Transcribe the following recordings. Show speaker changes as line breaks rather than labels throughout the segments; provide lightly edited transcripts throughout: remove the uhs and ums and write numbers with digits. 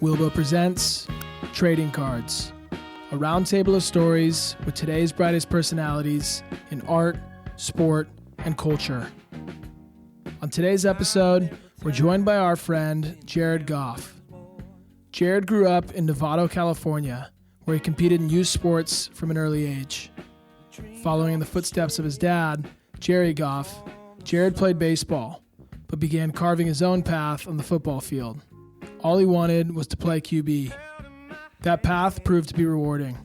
Wilbo presents Trading Cards, a roundtable of stories with today's brightest personalities in art, sport, and culture. On today's episode, we're joined by our friend, Jared Goff. Jared grew up in Novato, California, where he competed in youth sports from an early age. Following in the footsteps of his dad, Jerry Goff, Jared played baseball, but began carving his own path on the football field. All he wanted was to play QB. That path proved to be rewarding.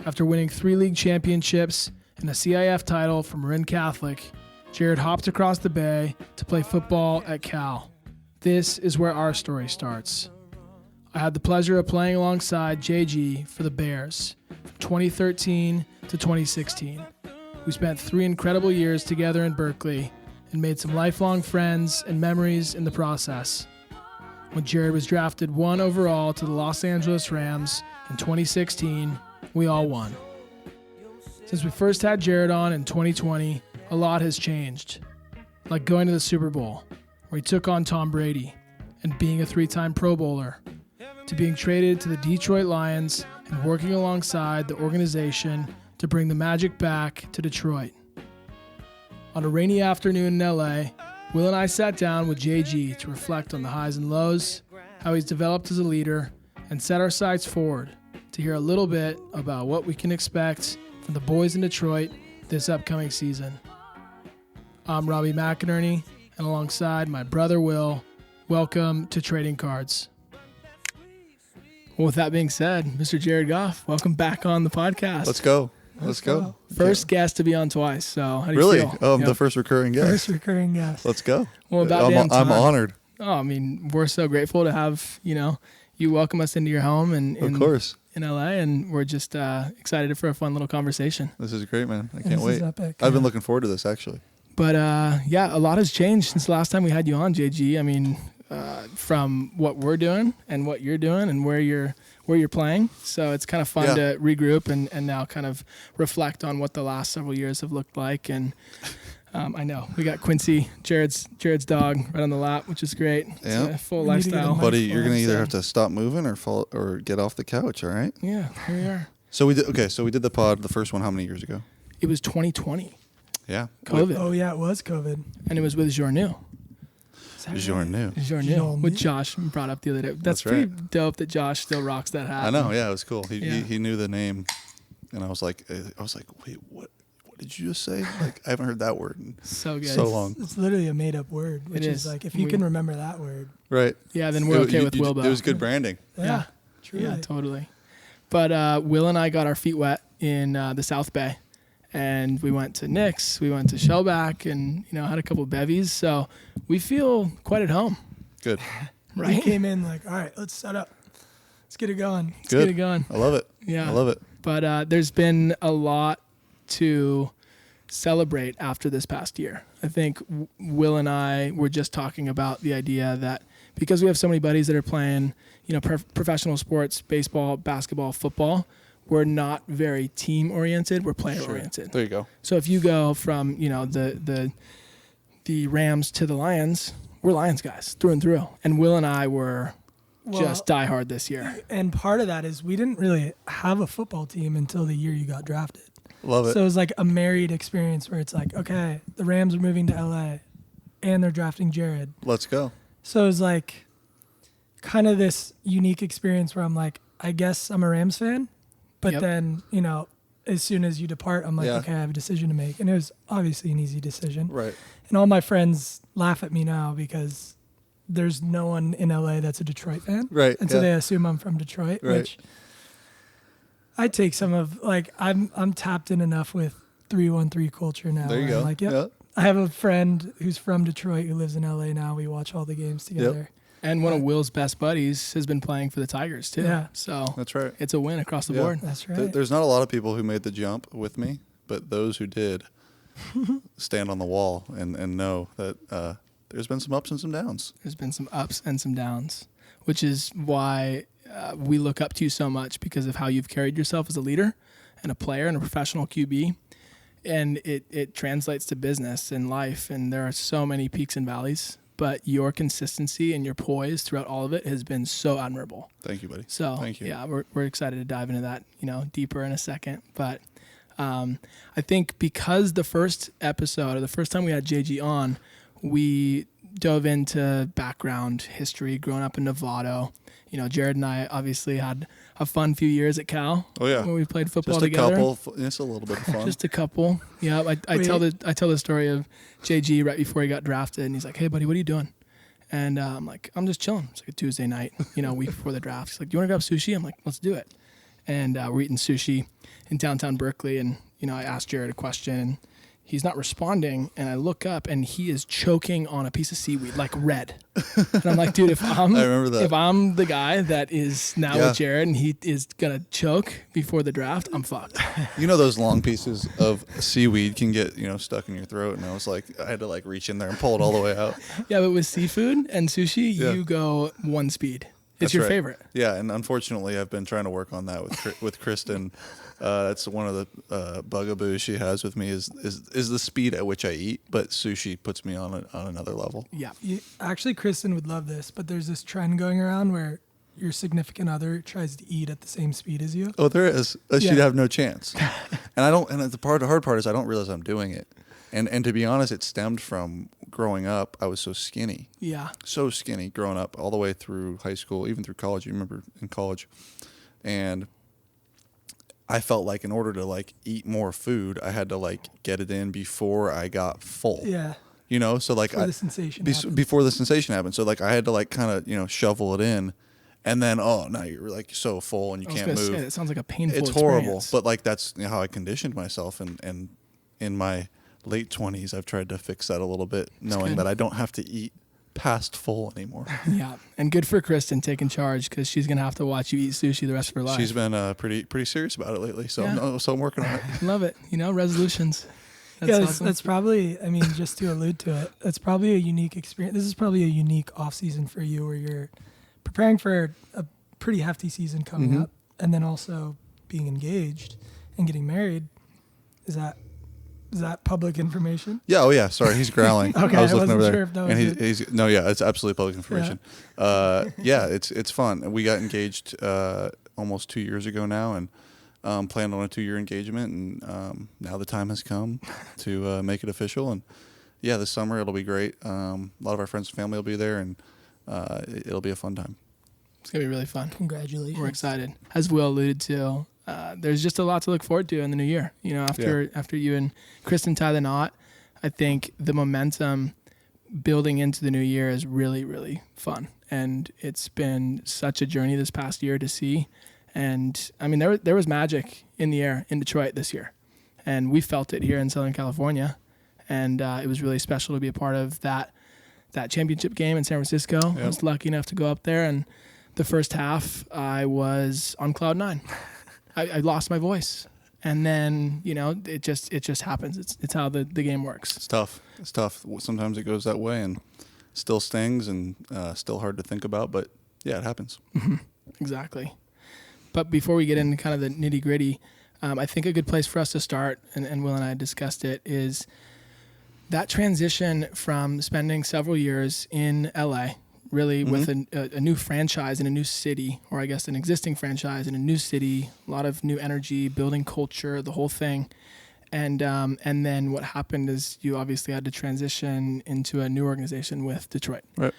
After winning 3 league championships and a CIF title from Marin Catholic, Jared hopped across the bay to play football at Cal. This is where our story starts. I had the pleasure of playing alongside JG for the Bears from 2013 to 2016. We spent 3 incredible years together in Berkeley and made some lifelong friends and memories in the process. When Jared was drafted 1 overall to the Los Angeles Rams in 2016, we all won. Since we first had Jared on in 2020, a lot has changed. Like going to the Super Bowl, where he took on Tom Brady, and being a 3-time Pro Bowler, to being traded to the Detroit Lions and working alongside the organization to bring the magic back to Detroit. On a rainy afternoon in LA, Will and I sat down with JG to reflect on the highs and lows, how he's developed as a leader, and set our sights forward to hear a little bit about what we can expect from the boys in Detroit this upcoming season. I'm Robbie McInerney, and alongside my brother Will, welcome to Trading Cards. Well, with that being said, Mr. Jared Goff, welcome back on the podcast.
Let's go. Let's go.
First guest to be on twice, so how do you
really?
feel?
Oh, I'm the first recurring guest.
First recurring guest.
Let's go.
Well, about damn time.
I'm honored.
Oh, I mean, we're so grateful to have, you welcome us into your home and
of course.
In LA, and we're just excited for a fun little conversation.
This is great, man. I can't wait.
Epic.
I've been looking forward to this, actually.
But a lot has changed since the last time we had you on, JG. I mean, from what we're doing and what you're doing and where you're playing. So it's kind of fun to regroup and now kind of reflect on what the last several years have looked like. And I know we got Quincy, Jared's dog, right on the lap, which is great. It's a full lifestyle.
Buddy, you're gonna either have to stop moving or get off the couch. All right.
Yeah, here we are.
So we did the pod, the first one, how many years ago?
It was 2020.
Yeah.
COVID.
Oh yeah, it was COVID.
And it was with Journeau.
Journeau.
With Josh brought up the other day. That's pretty dope that Josh still rocks that hat.
I know. Yeah, it was cool. He knew the name, and I was like, wait, what did you just say? Like, I haven't heard that word in
so good.
So long.
It's literally a made up word, which is like if you can remember that word.
Right.
Yeah, then we're okay with Wilbo.
It was good branding.
Yeah. Truly.
Yeah, totally. But Will and I got our feet wet in the South Bay. And we went to Nick's, we went to Shellback, and had a couple of bevies. So we feel quite at home.
Good.
Right?
We came in like, all right, let's set up. Let's get it going.
Let's get it going.
I love it.
Yeah.
I love it.
But there's been a lot to celebrate after this past year. I think Will and I were just talking about the idea that because we have so many buddies that are playing, professional sports, baseball, basketball, football, we're not very team-oriented. We're player-oriented.
Sure. There you go.
So if you go from, the Rams to the Lions, we're Lions guys through and through. And Will and I were just diehard this year.
And part of that is we didn't really have a football team until the year you got drafted.
Love it.
So it was like a married experience where it's like, okay, the Rams are moving to LA and they're drafting Jared.
Let's go.
So it was like kind of this unique experience where I'm like, I guess I'm a Rams fan. But then, as soon as you depart, I'm like, okay, I have a decision to make. And it was obviously an easy decision.
Right.
And all my friends laugh at me now because there's no one in LA that's a Detroit fan.
Right.
And so they assume I'm from Detroit, which I take some of, like, I'm tapped in enough with 313 culture now.
There you go.
I'm like, I have a friend who's from Detroit who lives in LA now. We watch all the games together.
Yep.
And one of Will's best buddies has been playing for the Tigers, too.
Yeah.
So
that's right.
It's a win across the board.
That's right.
There's not a lot of people who made the jump with me, but those who did stand on the wall and know that there's been some ups and some downs.
There's been some ups and some downs, which is why we look up to you so much because of how you've carried yourself as a leader and a player and a professional QB. And it translates to business and life. And there are so many peaks and valleys but your consistency and your poise throughout all of it has been so admirable.
Thank you, buddy.
So
thank you.
Yeah, we're excited to dive into that, deeper in a second. But I think because the first episode, or the first time we had JG on, we dove into background history, growing up in Novato. Jared and I obviously had a fun few years at Cal.
Oh yeah,
when we played football
just a
together.
couple. It's a little bit of fun.
Just a couple. Yeah, I tell the story of JG right before he got drafted, and he's like, "Hey, buddy, what are you doing?" And I'm like, "I'm just chilling." It's like a Tuesday night, week before the draft. He's like, "Do you want to grab sushi?" I'm like, "Let's do it." And we're eating sushi in downtown Berkeley, and I asked Jared a question, and he's not responding, and I look up, and he is choking on a piece of seaweed, like red. And I'm like, dude,
I remember that.
If I'm the guy that is now with Jared, and he is gonna choke before the draft, I'm fucked.
Those long pieces of seaweed can get stuck in your throat, and I was like, I had to like reach in there and pull it all the way out.
Yeah, but with seafood and sushi, you go one speed. It's your favorite.
Yeah, and unfortunately, I've been trying to work on that with Kristen. That's one of the bugaboos she has with me is the speed at which I eat, but sushi puts me on another level.
Yeah.
Actually, Kristen would love this, but there's this trend going around where your significant other tries to eat at the same speed as you.
Oh, there is. She'd have no chance. And I don't. And the hard part is I don't realize I'm doing it. And to be honest, it stemmed from growing up. I was so skinny.
Yeah.
So skinny growing up all the way through high school, even through college. You remember in college, and I felt like in order to like eat more food, I had to like get it in before I got full.
Yeah.
So like
before the sensation
before the sensation happened. So like I had to like kind of shovel it in, and then now you're like so full and you can't move.
It sounds like a painful.
It's
experience.
horrible, but like that's how I conditioned myself, and in my late 20s, I've tried to fix that a little bit, knowing that I don't have to eat past full anymore.
Yeah, and good for Kristen taking charge, because she's gonna have to watch you eat sushi the rest of her life.
She's been pretty serious about it lately, so I'm working on it.
Love it. Resolutions. That's
that's probably. I mean, just to allude to it, that's probably a unique experience. This is probably a unique off season for you, where you're preparing for a pretty hefty season coming up, and then also being engaged and getting married. Is that public information?
Yeah. Oh, yeah. Sorry, he's growling.
Okay,
I was looking over
sure
there,
if that was
and he's no. Yeah, it's absolutely public information. Yeah, it's fun. We got engaged almost 2 years ago now, and planned on a 2-year engagement, and now the time has come to make it official. And yeah, this summer it'll be great. A lot of our friends and family will be there, and it'll be a fun time.
It's gonna be really fun.
Congratulations.
We're excited. As Will alluded to, there's just a lot to look forward to in the new year. After you and Kristen tie the knot, I think the momentum building into the new year is really, really fun. And it's been such a journey this past year to see. And I mean, there was magic in the air in Detroit this year, and we felt it here in Southern California. And it was really special to be a part of that championship game in San Francisco. Yep. I was lucky enough to go up there, and the first half I was on cloud 9. I lost my voice, and then it just happens. It's how the game works.
It's tough. Sometimes it goes that way, and still stings, and still hard to think about. But yeah, it happens.
Mm-hmm. Exactly. But before we get into kind of the nitty gritty, I think a good place for us to start, and Will and I discussed it, is that transition from spending several years in LA. Really, with a new franchise in a new city, or I guess an existing franchise in a new city, a lot of new energy, building culture, the whole thing. And then what happened is you obviously had to transition into a new organization with Detroit.
Right.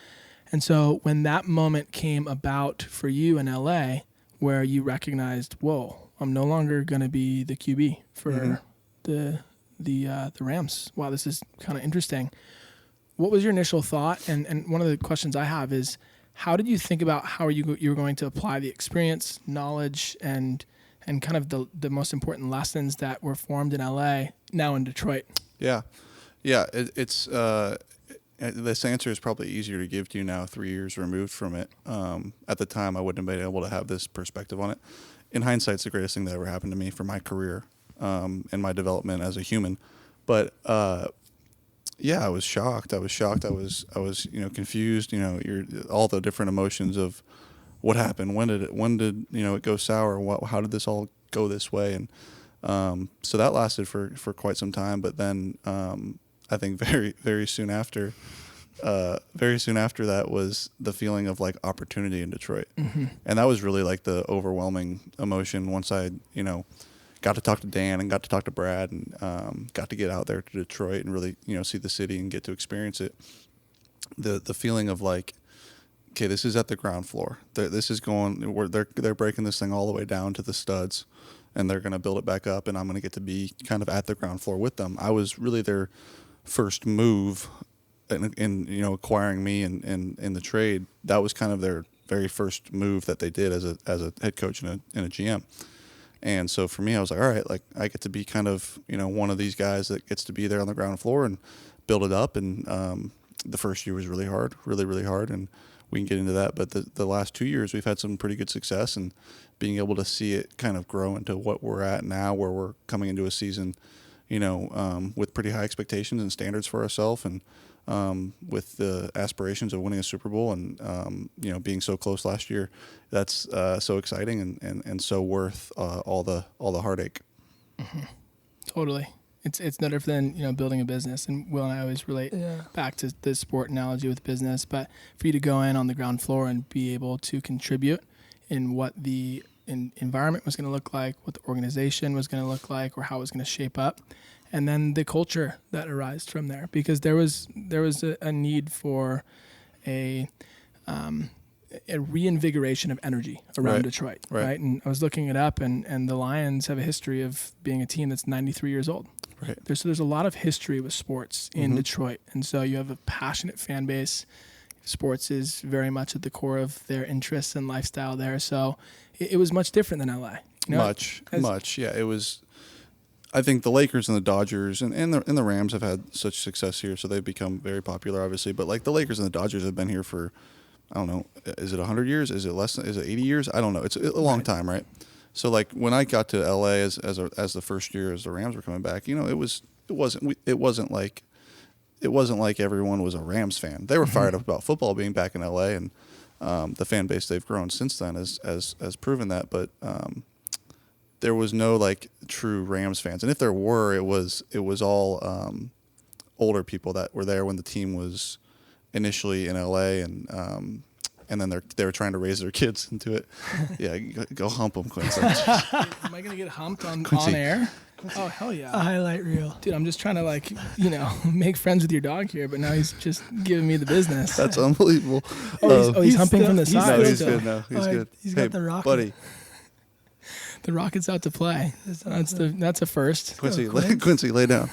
And so when that moment came about for you in LA, where you recognized, whoa, I'm no longer going to be the QB for the Rams. Wow, this is kind of interesting. What was your initial thought? And one of the questions I have is, how did you think about how you were going to apply the experience, knowledge, and kind of the most important lessons that were formed in LA now in Detroit?
Yeah. It's this answer is probably easier to give to you now, 3 years removed from it. At the time, I wouldn't have been able to have this perspective on it. In hindsight, it's the greatest thing that ever happened to me for my career and my development as a human. But yeah, I was shocked. I was confused. You're all the different emotions of what happened. When did it go sour? How did this all go this way? And so that lasted for quite some time. But then I think very, very soon after, very soon after that was the feeling of like opportunity in Detroit.
Mm-hmm.
And that was really like the overwhelming emotion once I, got to talk to Dan and got to talk to Brad and got to get out there to Detroit and really, see the city and get to experience it. The feeling of like, okay, this is at the ground floor. This is they're breaking this thing all the way down to the studs, and they're going to build it back up, and I'm going to get to be kind of at the ground floor with them. I was really their first move in acquiring me in the trade. That was kind of their very first move that they did as a head coach and a GM. And so for me, I was like, all right, like I get to be kind of one of these guys that gets to be there on the ground floor and build it up. And the first year was really hard, really hard, and we can get into that. But the last 2 years, we've had some pretty good success, and being able to see it kind of grow into what we're at now, where we're coming into a season, with pretty high expectations and standards for ourselves, and with the aspirations of winning a Super Bowl and, being so close last year. That's so exciting and so worth all the heartache.
Mm-hmm. Totally. It's no different than, building a business. And Will and I always relate back to the sport analogy with business. But for you to go in on the ground floor and be able to contribute in what the environment was going to look like, what the organization was going to look like, or how it was going to shape up, and then the culture that arose from there, because there was a need for a reinvigoration of energy around Detroit, right? And I was looking it up, and the Lions have a history of being a team that's 93 years old.
Right.
There's a lot of history with sports in Detroit, and so you have a passionate fan base. Sports is very much at the core of their interests and lifestyle there. So it was much different than LA.
Much. Yeah, it was. I think the Lakers and the Dodgers and the Rams have had such success here, so they've become very popular, obviously. But like the Lakers and the Dodgers have been here for, I don't know, is it 100 years? Is it less? Is it 80 years? I don't know. It's a long time, right? So like when I got to LA as the first year as the Rams were coming back, it wasn't like everyone was a Rams fan. They were fired up about football being back in LA, and the fan base they've grown since then has proven that. But there was no like true Rams fans, and if there were, it was all older people that were there when the team was initially in LA, and then they were trying to raise their kids into it. Yeah, go hump them, Quincy.
Am I gonna get humped on air? Oh, hell yeah.
A highlight reel.
Dude, I'm just trying to make friends with your dog here, but now he's just giving me the business.
That's unbelievable.
He's humping from the side.
No, he's good now. He's good.
He's got the rocket.
Buddy.
The Rocket's out to play. That's a first.
Quincy, lay down.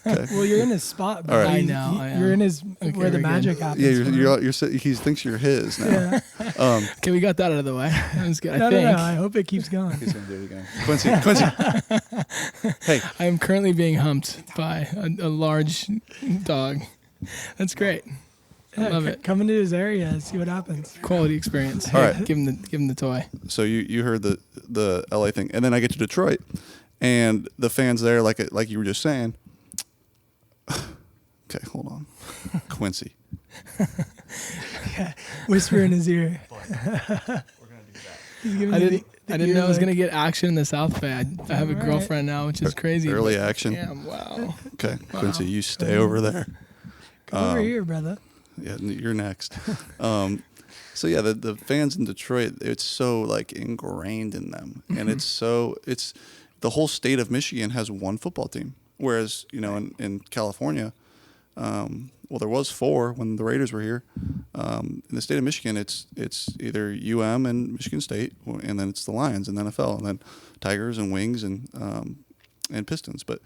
Okay.
Well, you're in his spot. But
all right.
I know.
You're in his where the magic happens.
Yeah, he thinks you're his now.
Yeah.
Okay, we got that out of the way. That was good.
No, I hope it keeps going.
He's gonna do it again. Quincy. Hey.
I am currently being humped by a large dog. That's great. I love it.
Come into his area and see what happens.
Quality experience.
All right.
Give him the toy.
So you heard the LA thing, and then I get to Detroit, and the fans there, like you were just saying. Okay, hold on, Quincy.
Yeah, whisper in his ear.
We're gonna do that.
I didn't know I was gonna get action in the South Bay. I have a girlfriend now, which is crazy.
Early action.
Damn, wow.
Okay, wow. Quincy, you stay over there.
Come over here, brother.
Yeah, you're next. So yeah, the fans in Detroit, it's so like ingrained in them, and it's the whole state of Michigan has one football team, whereas in California, there was 4 when the Raiders were here. In the state of Michigan, it's either UM and Michigan State, and then it's the Lions and the NFL, and then Tigers and Wings and Pistons, but.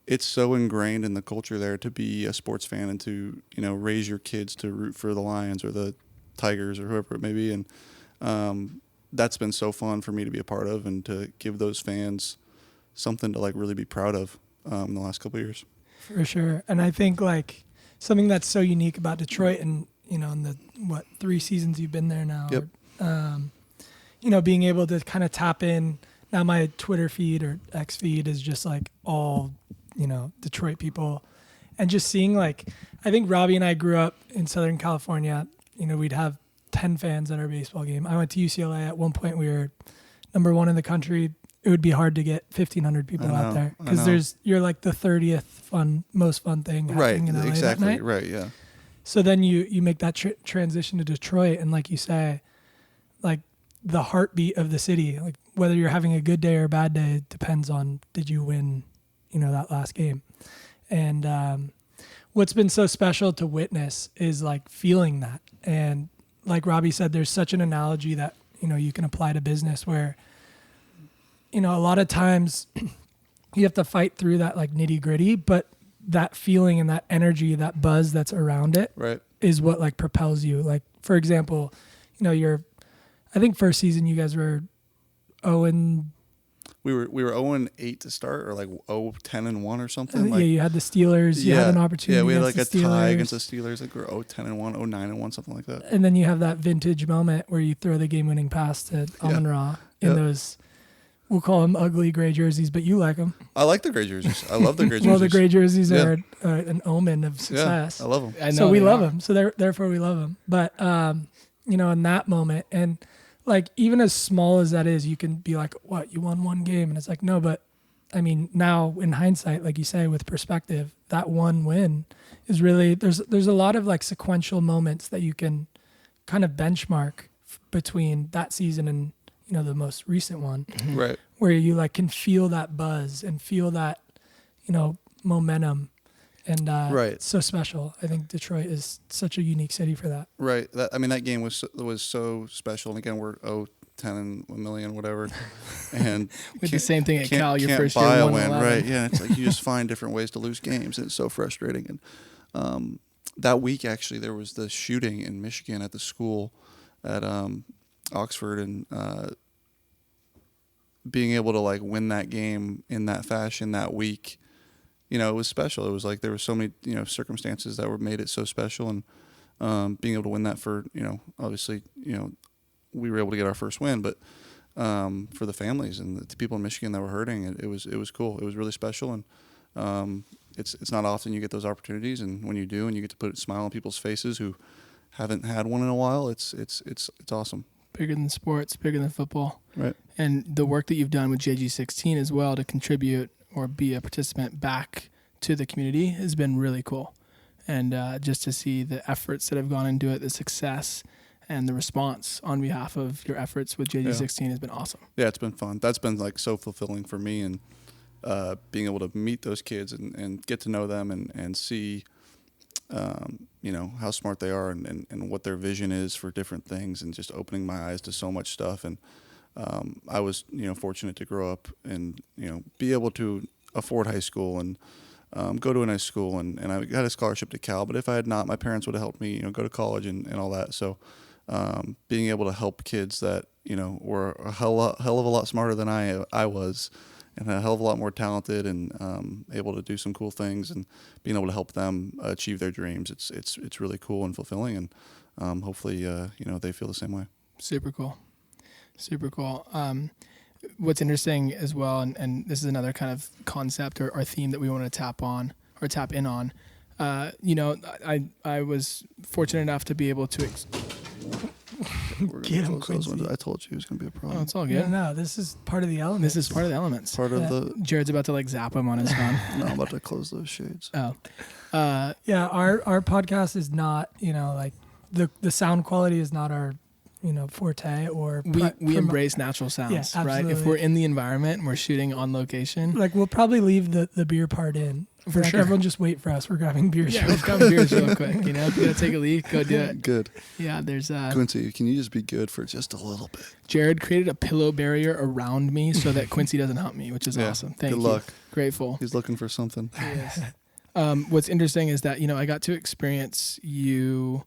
It's so ingrained in the culture there to be a sports fan and to raise your kids to root for the Lions or the Tigers or whoever it may be, and that's been so fun for me to be a part of and to give those fans something to like really be proud of in the last couple of years.
For sure, and I think like something that's so unique about Detroit, and in the 3 seasons you've been there now,
Yep.
Being able to kind of tap in. Now my Twitter feed or X feed is just like all. Detroit people, and just seeing like, I think Robbie and I grew up in Southern California. We'd have 10 fans at our baseball game. I went to UCLA at one point. We were number 1 in the country. It would be hard to get 1,500 people out there because you're like the 30th most fun thing happening in LA
exactly,
that night.
right, yeah.
So then you make that transition to Detroit, and like you say, like the heartbeat of the city, like whether you're having a good day or a bad day depends on did you win, that last game. And what's been so special to witness is like feeling that. And like Robbie said, there's such an analogy that, you can apply to business where, a lot of times you have to fight through that like nitty gritty, but that feeling and that energy, that buzz that's around it is what like propels you. Like, for example, I think first season you guys were 0-.
We were 0-8 to start, or like 0-10-1 or something. Like,
you had the Steelers. You had an opportunity.
Yeah, we had like a tie
Steelers.
against the Steelers. Like we were 0-10-1, 0-9-1, something like that.
And then you have that vintage moment where you throw the game-winning pass to Amon-Ra in those. We'll call them ugly gray jerseys, but you like them.
I like the gray jerseys. I love the gray jerseys.
Well, the gray jerseys are an omen of success.
Yeah, I love them.
So we love them. So therefore we love them. But, in that moment, and like even as small as that is, you can be like, what, you won one game? And it's like, no, but I mean, now in hindsight, like you say, with perspective, that one win is really, there's a lot of like sequential moments that you can kind of benchmark between that season and, the most recent one,
right?
Where you like can feel that buzz and feel that, momentum, and it's so special. I think Detroit is such a unique city for that.
Right. That game was so special. And again, we're 10-1,000,000, whatever, and
with the same thing at Cal, your first
year,
year,
a win, right? Yeah, it's like you just find different ways to lose games, and it's so frustrating. And that week, actually, there was the shooting in Michigan at the school at Oxford, and being able to like win that game in that fashion that week, it was special. It was like there were so many circumstances that made it so special, and being able to win that for obviously we were able to get our first win, but for the families and the people in Michigan that were hurting, it was cool. It was really special, and it's not often you get those opportunities, and when you do, and you get to put a smile on people's faces who haven't had one in a while, it's awesome.
Bigger than sports, bigger than football.
Right.
And the work that you've done with JG16 as well to contribute or be a participant back to the community has been really cool. And just to see the efforts that have gone into it, the success and the response on behalf of your efforts with JG16 has been awesome. Yeah,
it's been fun. That's been like so fulfilling for me, and being able to meet those kids and get to know them and see how smart they are and what their vision is for different things, and just opening my eyes to so much stuff. And I was, fortunate to grow up and, be able to afford high school and go to a nice school. And I got a scholarship to Cal, but if I had not, my parents would have helped me, go to college and all that. So being able to help kids that, were a hell of a lot smarter than I was, and a hell of a lot more talented, and able to do some cool things, and being able to help them achieve their dreams. It's really cool and fulfilling, and hopefully they feel the same way.
Super cool. What's interesting as well, and this is another kind of concept or theme that we want to tap in on. I was fortunate enough to be able to.
Get him, Quincy.
I told you it was going to be a problem.
Oh, it's all good.
No, this is part of the elements.
Part of the.
Jared's about to like zap him on his phone.
No, I'm about to close those shades.
Oh.
Yeah, our podcast is not, like the sound quality is not our, forte, or
we embrace natural sounds, right? If we're in the environment and we're shooting on location.
Like we'll probably leave the beer part in.
For sure.
Everyone just wait for us. We're grabbing beers.
Yeah, let's grab beers real quick. If you gotta take a leak, go do it.
Good.
Yeah, there's
Quincy, can you just be good for just a little bit?
Jared created a pillow barrier around me so that Quincy doesn't hump me, which is awesome. Thank you.
Good luck.
Grateful.
He's looking for something.
Yes. What's interesting is that, I got to experience you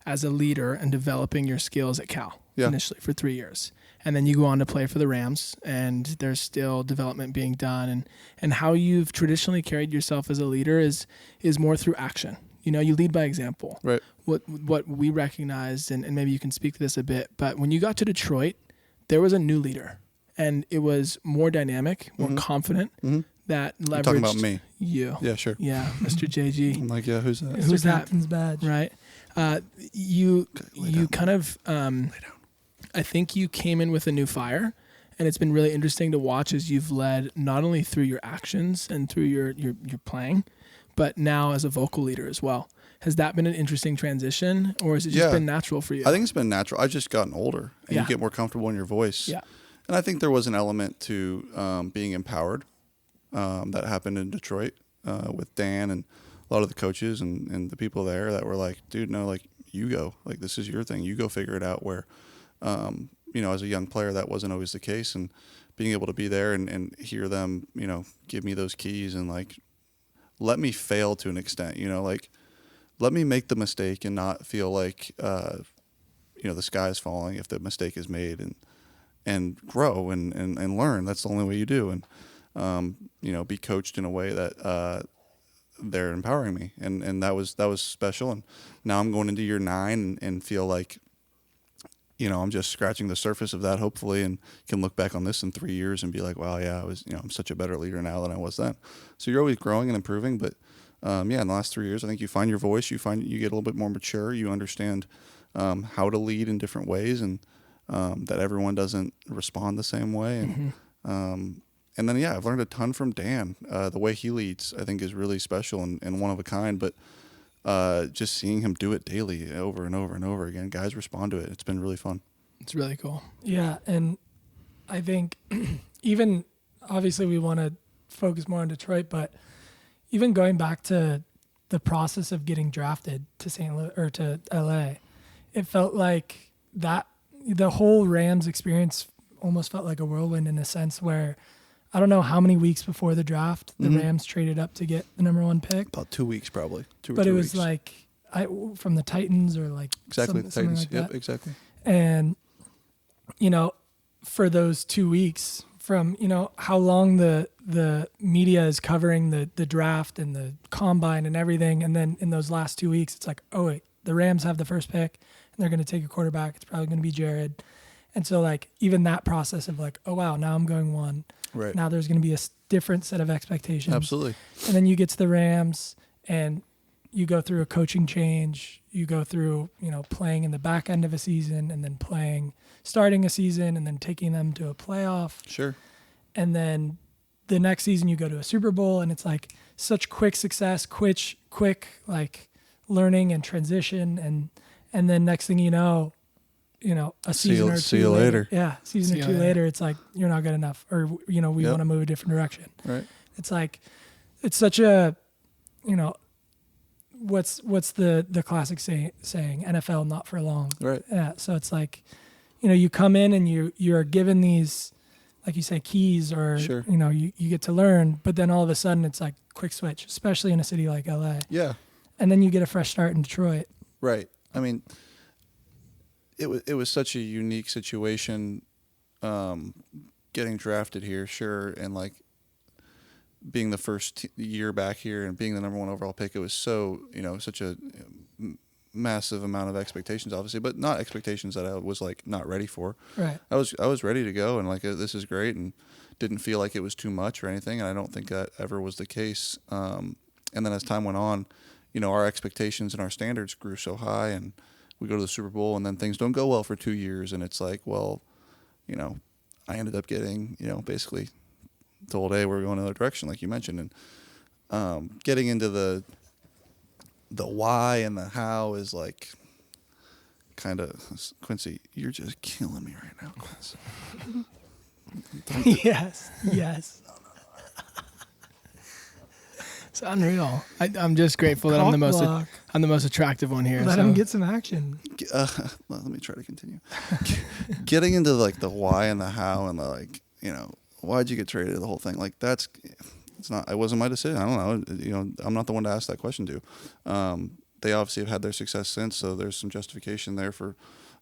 as a leader and developing your skills at Cal initially for 3 years. And then you go on to play for the Rams, and there's still development being done. And how you've traditionally carried yourself as a leader is more through action. You lead by example.
Right.
What we recognized, and maybe you can speak to this a bit, but when you got to Detroit, there was a new leader. And it was more dynamic, more confident, that leveraged. You're
talking about me.
You.
Yeah, sure.
Yeah, Mr. JG.
I'm like, yeah, who's that?
Who's that? Captain's badge.
Right. You kind of...
Lay down.
I think you came in with a new fire, and it's been really interesting to watch as you've led not only through your actions and through your playing, but now as a vocal leader as well. Has that been an interesting transition, or has it just been natural for you?
I think it's been natural. I've just gotten older, and you get more comfortable in your voice.
Yeah.
And I think there was an element to being empowered that happened in Detroit with Dan and a lot of the coaches and the people there that were like, dude, no, like, you go. Like, this is your thing. You go figure it out. Where, as a young player, that wasn't always the case. And being able to be there and hear them, give me those keys and, like, let me fail to an extent, like, let me make the mistake and not feel like, the sky is falling if the mistake is made, and grow and learn. That's the only way you do. And, be coached in a way that they're empowering me. And that was special. And now I'm going into year 9 and feel like, I'm just scratching the surface of that, hopefully, and can look back on this in 3 years and be like, wow, yeah, I'm such a better leader now than I was then. So you're always growing and improving. But, in the last 3 years, I think you find your voice, you get a little bit more mature, you understand how to lead in different ways, and that everyone doesn't respond the same way. And then, I've learned a ton from Dan. The way he leads, I think, is really special and one of a kind. But just seeing him do it daily over and over and over again, guys respond to it. It's been really fun.
It's really cool.
Yeah, and I think even, obviously, we want to focus more on Detroit, but even going back to the process of getting drafted to St. Louis or to LA, it felt like that the whole Rams experience almost felt like a whirlwind in a sense where I don't know how many weeks before the draft the Rams traded up to get the number 1 pick.
About 2 weeks, probably.
But it was like from the Titans or like
exactly
something
Titans.
like
Yep,
that.
exactly.
And for those 2 weeks, from how long the media is covering the draft and the combine and everything, and then in those last 2 weeks, it's like, oh wait, the Rams have the first pick and they're going to take a quarterback. It's probably going to be Jared. And so, like, even that process of like, oh wow, now I'm going 1.
Right.
Now there's going to be a different set of expectations.
Absolutely.
And then you get to the Rams and you go through a coaching change. You go through, playing in the back end of a season and then starting a season and then taking them to a playoff.
Sure.
And then the next season you go to a Super Bowl, and it's like such quick success, quick like learning and transition. And then next thing you know, a season or 2
see you later.
Yeah, season or 2 later, it's like, you're not good enough, or, we want to move a different direction.
Right.
It's like, it's such a, what's the classic saying, NFL not for long.
Right.
Yeah, so it's like, you come in and you're given these, like you say, keys, or,
sure.
You get to learn, but then all of a sudden it's like quick switch, especially in a city like LA.
Yeah.
And then you get a fresh start in Detroit.
Right. I mean, it was such a unique situation, getting drafted here, sure, and like being the first year back here and being the number 1 overall pick. It was so such a massive amount of expectations, obviously, but not expectations that I was like not ready for.
Right.
I was ready to go and like, this is great, and didn't feel like it was too much or anything. And I don't think that ever was the case. And then as time went on, our expectations and our standards grew so high, and we go to the Super Bowl, and then things don't go well for 2 years. And it's like, well, I ended up getting, basically told, hey, we're going another direction, like you mentioned. And getting into the why and the how is like kind of, Quincy, you're just killing me right now, Quincy.
Yes.
It's unreal. I'm just grateful that I'm the most attractive one here.
Let him get some action.
Well, let me try to continue. Getting into like the why and the how and the like, why'd you get traded? The whole thing, like it's not. It wasn't my decision. I don't know. I'm not the one to ask that question to. They obviously have had their success since, so there's some justification there for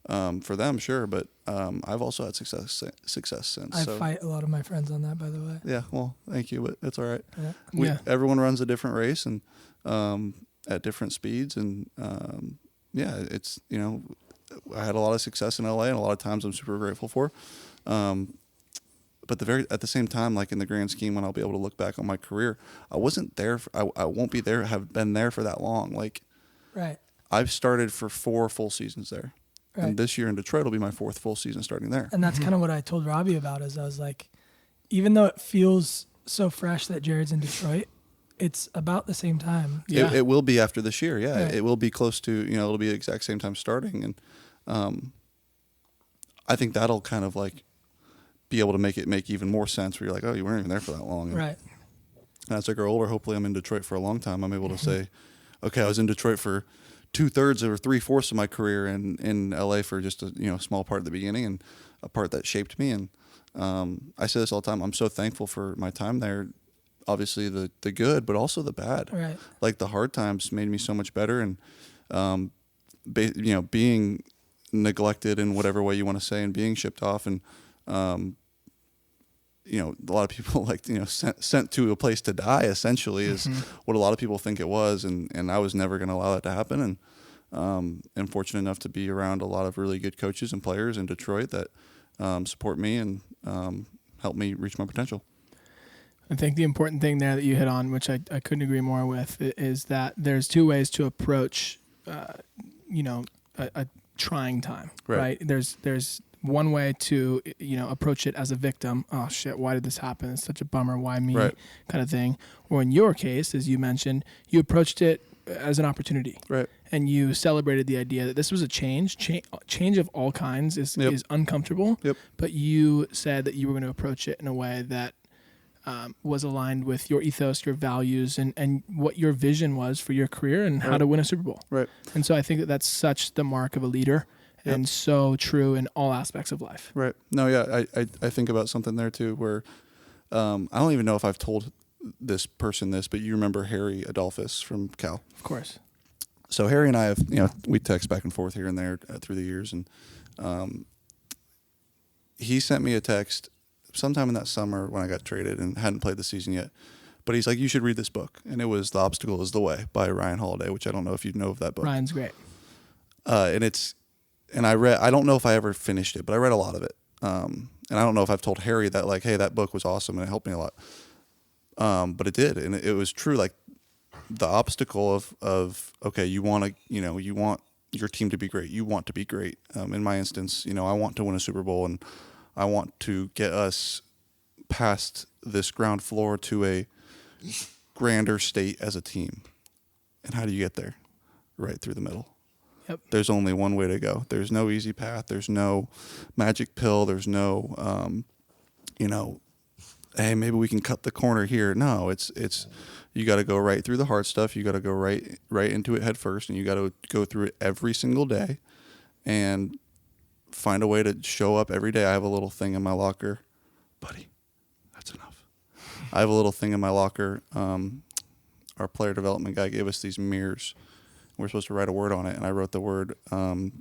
them, sure. But I've also had success since.
I fight a lot of my friends on that, by the way.
Yeah, well, thank you, but it's all right.
Yeah.
Everyone runs a different race and at different speeds, and it's I had a lot of success in LA, and a lot of times I'm super grateful for. But at the same time, like in the grand scheme, when I'll be able to look back on my career, I wasn't there. I won't be there. Have been there for that long. Like,
right.
I've started for 4 full seasons there. Right. And this year in Detroit will be my 4th full season starting there.
And that's kind of what I told Robbie about, is I was like, even though it feels so fresh that Jared's in Detroit, it's about the same time.
Yeah. It will be after this year. Yeah.
Right.
It will be close to, it'll be the exact same time starting. And I think that'll kind of like be able to make it make even more sense where you're like, oh, you weren't even there for that long. And
Right.
as I grow older, hopefully I'm in Detroit for a long time. I'm able to say, okay, I was in Detroit for 2/3 or 3/4 of my career, and in LA for just a small part at the beginning and a part that shaped me. And I say this all the time. I'm so thankful for my time there. Obviously the good, but also the bad.
Right.
Like the hard times made me so much better, and being neglected in whatever way you want to say, and being shipped off, and a lot of people sent to a place to die essentially is what a lot of people think it was, and I was never going to allow that to happen. And I'm fortunate enough to be around a lot of really good coaches and players in Detroit that support me and help me reach my potential.
I think the important thing there that you hit on, which I couldn't agree more with, is that there's two ways to approach, a trying time, right? There's one way to, approach it as a victim. Oh shit, why did this happen? It's such a bummer. Why me?
Right.
Kind of thing. Or in your case, as you mentioned, you approached it as an opportunity.
Right.
And you celebrated the idea that this was a change of all kinds is uncomfortable.
Yep.
But you said that you were going to approach it in a way that was aligned with your ethos, your values, and what your vision was for your career and how to win a Super Bowl.
Right.
And so I think that that's such the mark of a leader and so true in all aspects of life.
Right. No, yeah, I think about something there too where I don't even know if I've told this person this, but you remember Harry Adolphus from Cal.
Of course.
So Harry and I have, we text back and forth here and there through the years, and he sent me a text sometime in that summer when I got traded and hadn't played the season yet. But he's like, you should read this book. And it was The Obstacle is the Way by Ryan Holiday, which I don't know if you know of that book.
Ryan's great.
And I don't know if I ever finished it, but I read a lot of it. And I don't know if I've told Harry that, like, hey, that book was awesome and it helped me a lot. But it did. And it was true. Like the obstacle of okay, you want your team to be great. You want to be great. In my instance, I want to win a Super Bowl, and I want to get us past this ground floor to a grander state as a team. And how do you get there? Right through the middle.
Yep.
There's only one way to go. There's no easy path. There's no magic pill. There's no, hey, maybe we can cut the corner here. No, it's you got to go right through the hard stuff. You got to go right into it head first, and you got to go through it every single day, and find a way to show up every day. I have a little thing in my locker, buddy. That's enough. I have a little thing in my locker. Our player development guy gave us these mirrors. We're supposed to write a word on it, and I wrote the word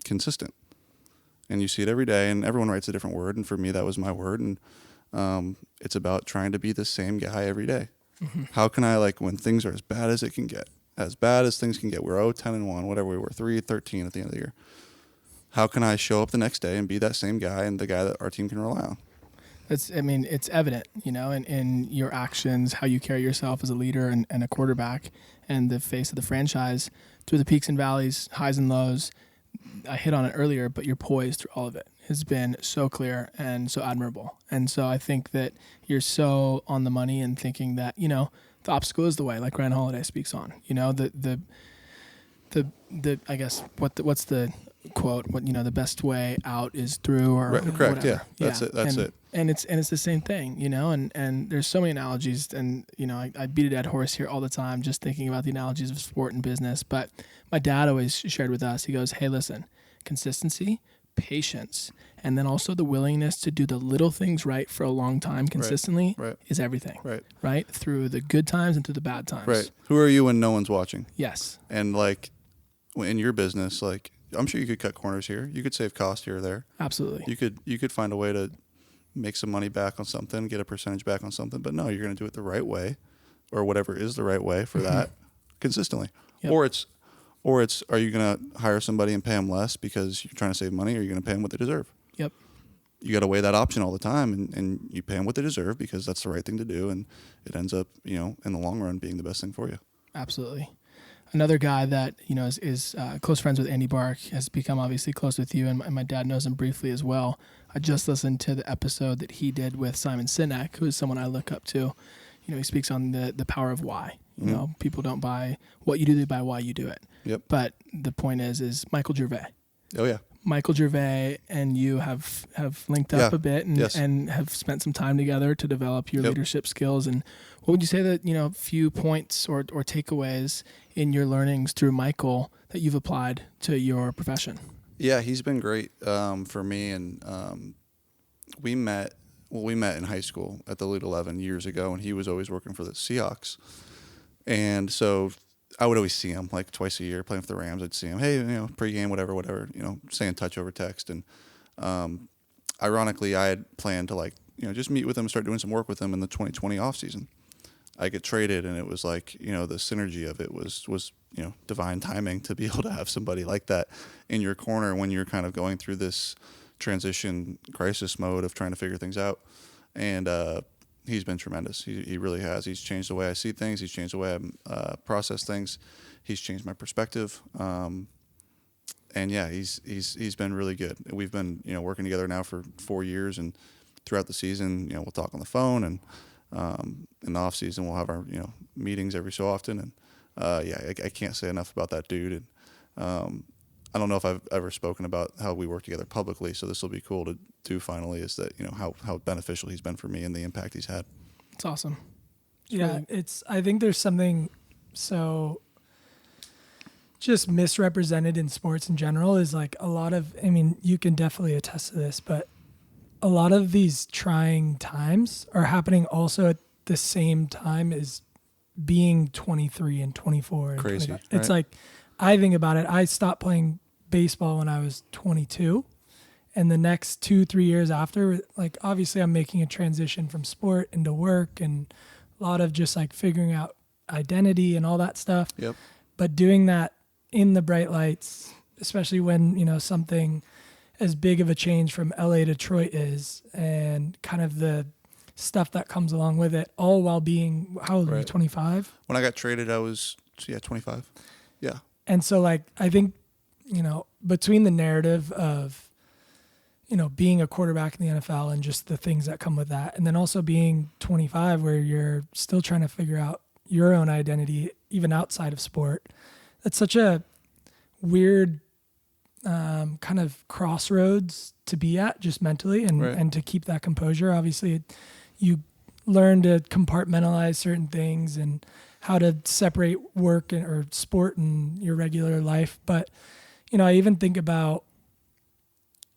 consistent. And you see it every day, and everyone writes a different word, and for me that was my word. And it's about trying to be the same guy every day. Mm-hmm. How can I, when things are as bad as it can get, as bad as things can get, we're 0-10-1, whatever we were, 3-13 at the end of the year. How can I show up the next day and be that same guy and the guy that our team can rely on?
It's evident, in your actions, how you carry yourself as a leader and a quarterback and the face of the franchise through the peaks and valleys, highs and lows. I hit on it earlier, but your poise through all of it has been so clear and so admirable. And so I think that you're so on the money in thinking that, the obstacle is the way, like Ryan Holiday speaks on, the I guess what's the quote, the best way out is through, or
right, correct.
Whatever.
Yeah. That's it.
And it's the same thing, and there's so many analogies, and I beat a dead horse here all the time just thinking about the analogies of sport and business. But my dad always shared with us, he goes, hey, listen, consistency, patience, and then also the willingness to do the little things right for a long time consistently is everything. Right? Through the good times and through the bad times.
Right. Who are you when no one's watching?
Yes.
And in your business, I'm sure you could cut corners here. You could save cost here or there.
Absolutely.
You could find a way to make some money back on something, get a percentage back on something, but no, you're going to do it the right way, or whatever is the right way for that consistently. Yep. Or it's are you going to hire somebody and pay them less because you're trying to save money, or are you going to pay them what they deserve?
Yep.
You got to weigh that option all the time, and you pay them what they deserve because that's the right thing to do, and it ends up, in the long run being the best thing for you.
Absolutely. Another guy that, is close friends with Andy Bark, has become obviously close with you, and my dad knows him briefly as well. I just listened to the episode that he did with Simon Sinek, who is someone I look up to. He speaks on the power of why, You know, people don't buy what you do; they buy why you do it.
Yep.
But the point is Michael Gervais.
Oh yeah.
Michael Gervais and you have linked up a bit and have spent some time together to develop your leadership skills. And what would you say that, you know, few points or takeaways in your learnings through Michael that you've applied to your profession?
Yeah, he's been great for me. And we met in high school at the Elite 11 years ago, and he was always working for the Seahawks. And so I would always see him like twice a year playing for the Rams. I'd see him, hey, you know, pregame, whatever, you know, stay in touch over text. And ironically, I had planned to, like, you know, just meet with him and start doing some work with him in the 2020 off season. I get traded, and it was like, you know, the synergy of it was you know, divine timing to be able to have somebody like that in your corner when you're kind of going through this transition crisis mode of trying to figure things out. And he's been tremendous. He really has. He's changed the way I see things. He's changed the way I process things. He's changed my perspective. And yeah, he's been really good. We've been, you know, working together now for 4 years, and throughout the season, you know, we'll talk on the phone, and in the off season we'll have our, you know, meetings every so often. And yeah, I can't say enough about that dude. And I don't know if I've ever spoken about how we work together publicly, so this will be cool to do finally, is that, you know, how beneficial he's been for me and the impact he's had.
It's awesome.
I think there's something so just misrepresented in sports in general is like a lot of, I mean, you can definitely attest to this, but a lot of these trying times are happening also at the same time as being 23 and 24. And
crazy.
25. It's like, I think about it. I stopped playing baseball when I was 22, and the next 2-3 years after, like, obviously I'm making a transition from sport into work, and a lot of just like figuring out identity and all that stuff.
Yep.
But doing that in the bright lights, especially when, you know, something as big of a change from LA to Detroit is, and kind of the stuff that comes along with it, all while being, how old were you, 25?
When I got traded, I was 25. Yeah.
And so, like, I think, you know, between the narrative of, you know, being a quarterback in the NFL and just the things that come with that, and then also being 25 where you're still trying to figure out your own identity, even outside of sport, that's such a weird kind of crossroads to be at just mentally, and to keep that composure. Obviously, you learn to compartmentalize certain things and how to separate work or sport and your regular life. But, you know, I even think about,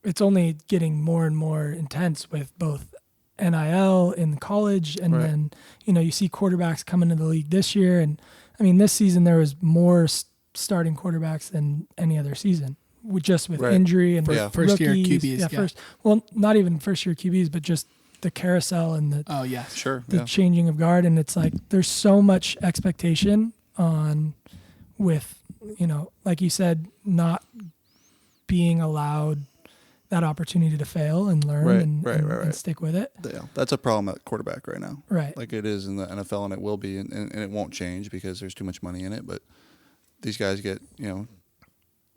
it's only getting more and more intense with both NIL in college, and then, you know, you see quarterbacks come into the league this year. And I mean, this season there was more starting quarterbacks than any other season, with injury and
first year QBs.
Well, not even first year QBs, but just the carousel and the changing of guard. And it's like, there's so much expectation on, with, you know, like you said, not being allowed that opportunity to fail and learn and stick with it.
Yeah, that's a problem at quarterback right now.
Right.
Like it is in the NFL, and it will be, and it won't change because there's too much money in it. But these guys get, you know,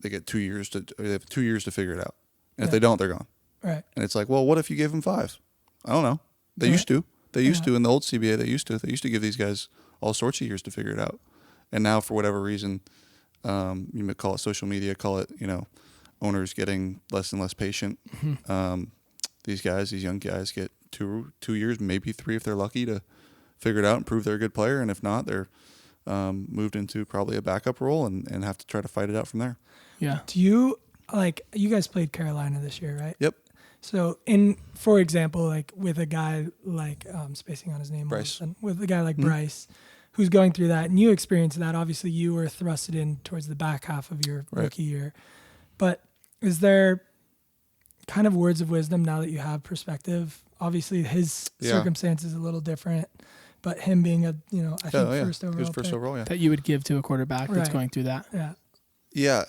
they have 2 years to figure it out. And if they don't, they're gone.
Right.
And it's like, well, what if you give them 5? I don't know. They used to. They used to in the old CBA. They used to give these guys all sorts of years to figure it out. And now, for whatever reason, you may call it social media, call it, you know, owners getting less and less patient. These young guys get 2 years, maybe 3 if they're lucky, to figure it out and prove they're a good player. And if not, they're moved into probably a backup role and have to try to fight it out from there.
Yeah.
Do you, like, you guys played Carolina this year, right?
Yep.
So for example, like with a guy like, spacing on his name,
Bryce.
With a guy like Bryce, who's going through that, and you experienced that, obviously you were thrusted in towards the back half of your rookie year. But is there kind of words of wisdom now that you have perspective? Obviously his circumstance is a little different, but him being first overall,
that you would give to a quarterback that's going through that.
Yeah.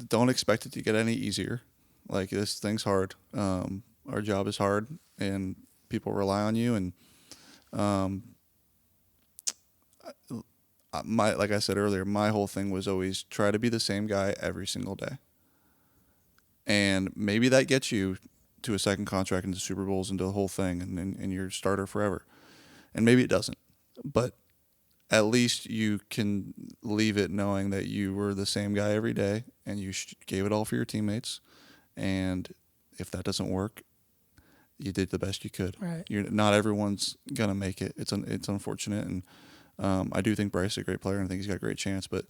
Don't expect it to get any easier. Like, this thing's hard. Our job is hard, and people rely on you. And like I said earlier, my whole thing was always try to be the same guy every single day. And maybe that gets you to a second contract, into Super Bowls, into the whole thing, and you're starter forever. And maybe it doesn't. But at least you can leave it knowing that you were the same guy every day and you gave it all for your teammates. And if that doesn't work, you did the best you could.
Right.
Not everyone's gonna make it. It's unfortunate, and I do think Bryce is a great player, and I think he's got a great chance. But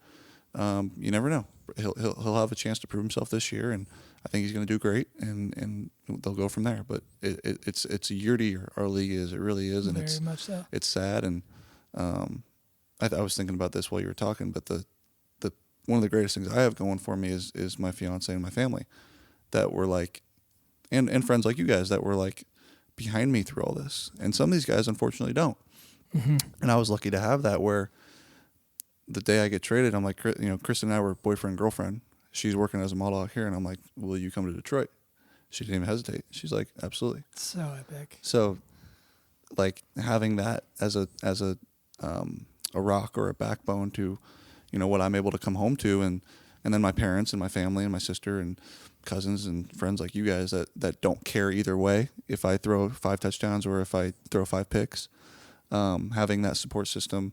you never know. He'll have a chance to prove himself this year, and I think he's gonna do great, and they'll go from there. But it's a year to year. Our league is. It really is, and
Very much so.
It's sad. And I was thinking about this while you were talking, but the one of the greatest things I have going for me is my fiance and my family that were like, and friends like you guys that were like behind me through all this. And some of these guys unfortunately don't.
Mm-hmm.
And I was lucky to have that, where the day I get traded, I'm like, Kristen and I were boyfriend and girlfriend. She's working as a model out here, and I'm like, will you come to Detroit? She didn't even hesitate. She's like, absolutely.
So epic.
So like having that as a rock or a backbone to, what I'm able to come home to, and then my parents and my family and my sister and cousins and friends like you guys that don't care either way if I throw 5 touchdowns or if I throw 5 picks. Having that support system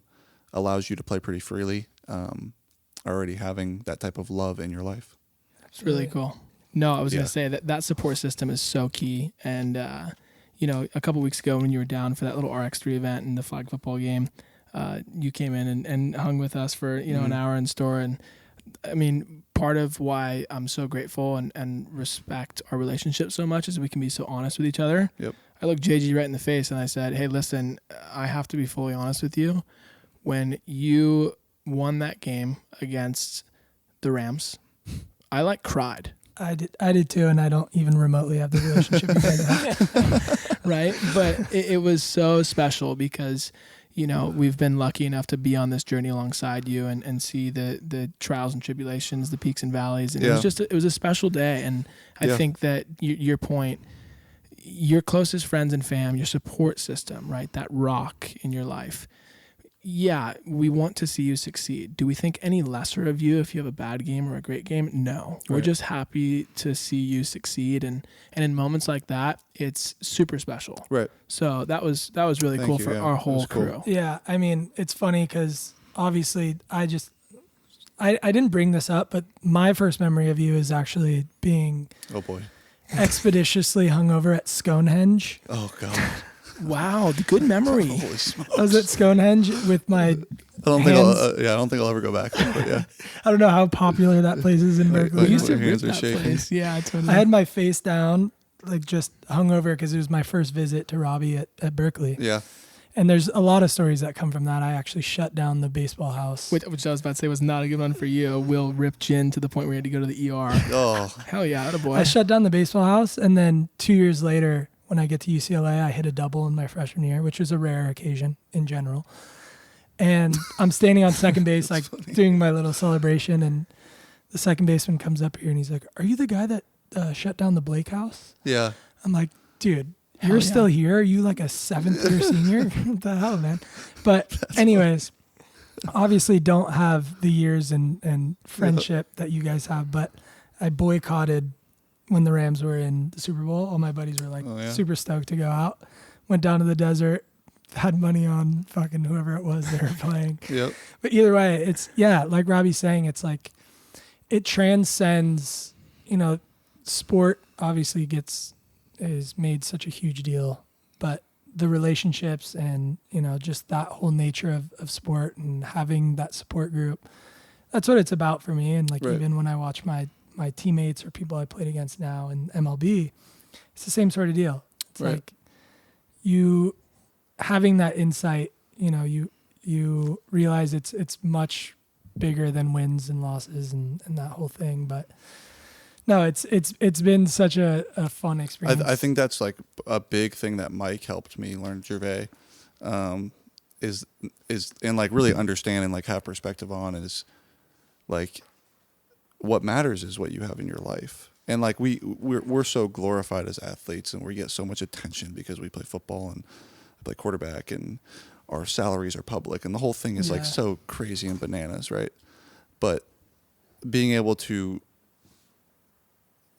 allows you to play pretty freely, already having that type of love in your life.
It's really cool. No, I was going to say that support system is so key. And, a couple weeks ago when you were down for that little RX3 event and the flag football game, you came in and hung with us for, an hour in store. And I mean, part of why I'm so grateful and respect our relationship so much is we can be so honest with each other.
Yep.
I looked JG right in the face and I said, hey, listen, I have to be fully honest with you. When you won that game against the Rams, I cried.
I did too, and I don't even remotely have the relationship you guys have.
Right? But it was so special because, we've been lucky enough to be on this journey alongside you and see the trials and tribulations, the peaks and valleys. And it was a special day. And I think that your point, your closest friends and fam, your support system, right? That rock in your life. Yeah, we want to see you succeed. Do we think any lesser of you if you have a bad game or a great game? No. We're just happy to see you succeed, and in moments like that, it's super special.
Right.
So that was really cool for our whole crew.
Yeah, I mean, it's funny because obviously I didn't bring this up, but my first memory of you is actually being expeditiously hungover at Stonehenge.
Oh God.
Wow, the good memory.
Holy smokes.
I was at Stonehenge with my
I don't think I'll ever go back there, but yeah.
I don't know how popular that place is in Berkeley.
Like
We used to
your hands
rip
are
that
shaking.
place. Yeah, totally.
I had my face down, like just hungover because it was my first visit to Robbie at Berkeley.
Yeah.
And there's a lot of stories that come from that. I actually shut down the baseball house.
Which I was about to say was not a good one for you. Will ripped gin to the point where you had to go to the ER.
Oh.
Hell yeah, attaboy.
I shut down the baseball house, and then 2 years later, when I get to UCLA, I hit a double in my freshman year, which is a rare occasion in general. And I'm standing on second base, like doing my little celebration, and the second baseman comes up here and he's like, "Are you the guy that shut down the Blake house?"
Yeah.
I'm like, "Dude,
Hell
you're
yeah.
still here? Are you like a 7th year senior? What the hell, man?" But anyways, obviously don't have the years and friendship that you guys have, but I boycotted when the Rams were in the Super Bowl. All my buddies were like super stoked to go out. Went down to the desert, had money on fucking whoever it was they were playing.
Yep.
But either way, it's, like Robbie's saying, it's like, it transcends, sport obviously is made such a huge deal, but the relationships and, just that whole nature of sport and having that support group, that's what it's about for me. And even when I watch my teammates or people I played against now in MLB, it's the same sort of deal. It's like you having that insight, you realize it's much bigger than wins and losses and that whole thing. But no, it's been such a fun experience.
I think that's like a big thing that Mike helped me learn, Gervais, is and like really understand and like have perspective on is like what matters is what you have in your life. And like we're so glorified as athletes, and we get so much attention because we play football and play quarterback, and our salaries are public, and the whole thing is like so crazy and bananas, right? But being able to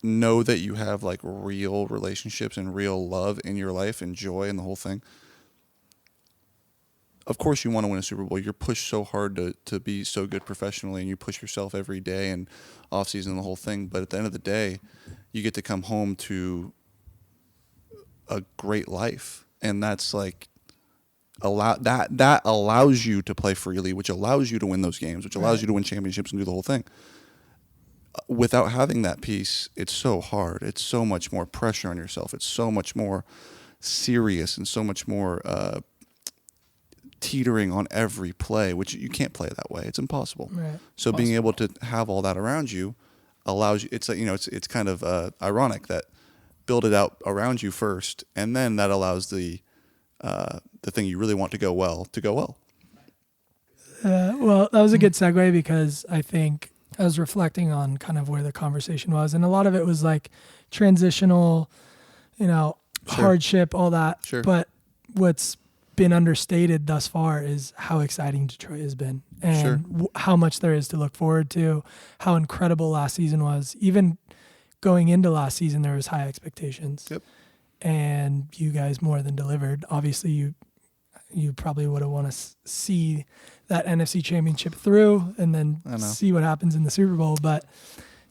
know that you have like real relationships and real love in your life and joy and the whole thing of course you want to win a Super Bowl. You're pushed so hard to be so good professionally, and you push yourself every day and off season, the whole thing. But at the end of the day, you get to come home to a great life, and that's like that allows you to play freely, which allows you to win those games, which allows you to win championships and do the whole thing. Without having that piece, it's so hard. It's so much more pressure on yourself. It's so much more serious and so much more teetering on every play, which you can't play that way. It's impossible.
Right.
So being able to have all that around you allows you. It's like, it's kind of ironic that build it out around you first, and then that allows the thing you really want to go well.
Well, that was a good segue, because I think I was reflecting on kind of where the conversation was, and a lot of it was like transitional, hardship, all that.
Sure.
But what's been understated thus far is how exciting Detroit has been, and how much there is to look forward to, how incredible last season was. Even going into last season, there was high expectations.
Yep.
And you guys more than delivered. Obviously, you probably would have want to see that NFC Championship through and then see what happens in the Super Bowl. But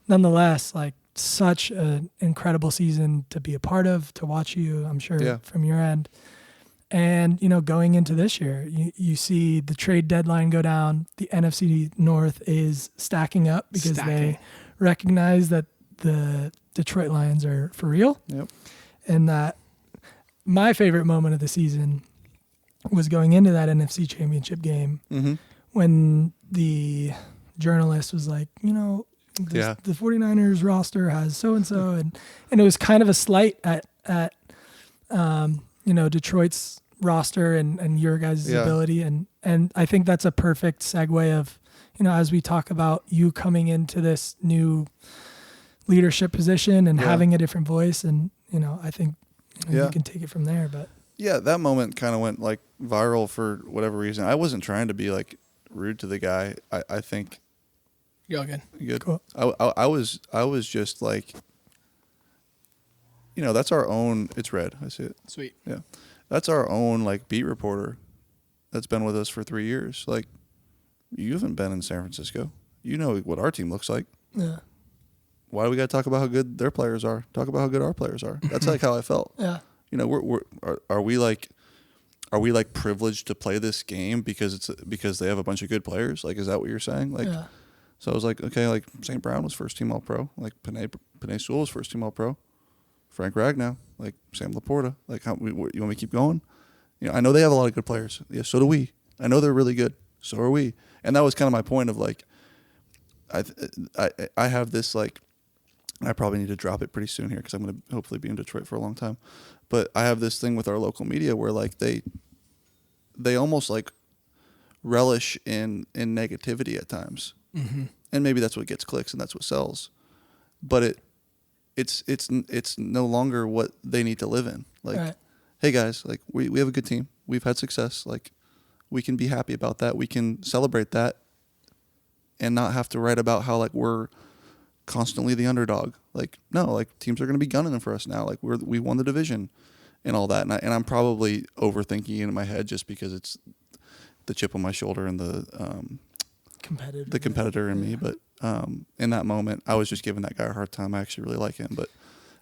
nonetheless, like, such an incredible season to be a part of, to watch you, I'm sure, from your end. And, going into this year, you see the trade deadline go down. The NFC North is stacking up because they recognize that the Detroit Lions are for real.
Yep.
And that my favorite moment of the season was going into that NFC Championship game when the journalist was like, the 49ers roster has so-and-so. And it was kind of a slight at Detroit's roster and your guys' ability. And I think that's a perfect segue of, as we talk about you coming into this new leadership position and having a different voice. And, I think you can take it from there. But
yeah, that moment kind of went like viral for whatever reason. I wasn't trying to be like rude to the guy. I think
you're all good.
Good.
Cool.
I was just like, that's our own. It's red. I see it.
Sweet.
Yeah, that's our own like beat reporter that's been with us for 3 years. Like, you haven't been in San Francisco. You know what our team looks like.
Yeah.
Why do we got to talk about how good their players are? Talk about how good our players are. That's like how I felt.
Yeah.
Are we like privileged to play this game because they have a bunch of good players? Like, is that what you're saying? Like, so I was like, okay, like St. Brown was first team All Pro, like Penei Sewell was first team All Pro, Frank Ragnow, like Sam Laporta. Like, you want me to keep going? I know they have a lot of good players. Yeah, so do we. I know they're really good. So are we. And that was kind of my point of like, I have this like. I probably need to drop it pretty soon here because I'm going to hopefully be in Detroit for a long time. But I have this thing with our local media where like they almost like relish in negativity at times. Mm-hmm. And maybe that's what gets clicks and that's what sells. But it's no longer what they need to live in. Like, hey guys, like we have a good team. We've had success. Like, we can be happy about that. We can celebrate that and not have to write about how like we're constantly the underdog. Like, no, like teams are going to be gunning them for us now. Like, we won the division and all that. And I'm probably overthinking it in my head just because it's the chip on my shoulder and the competitor in me. But in that moment, I was just giving that guy a hard time. I actually really like him. But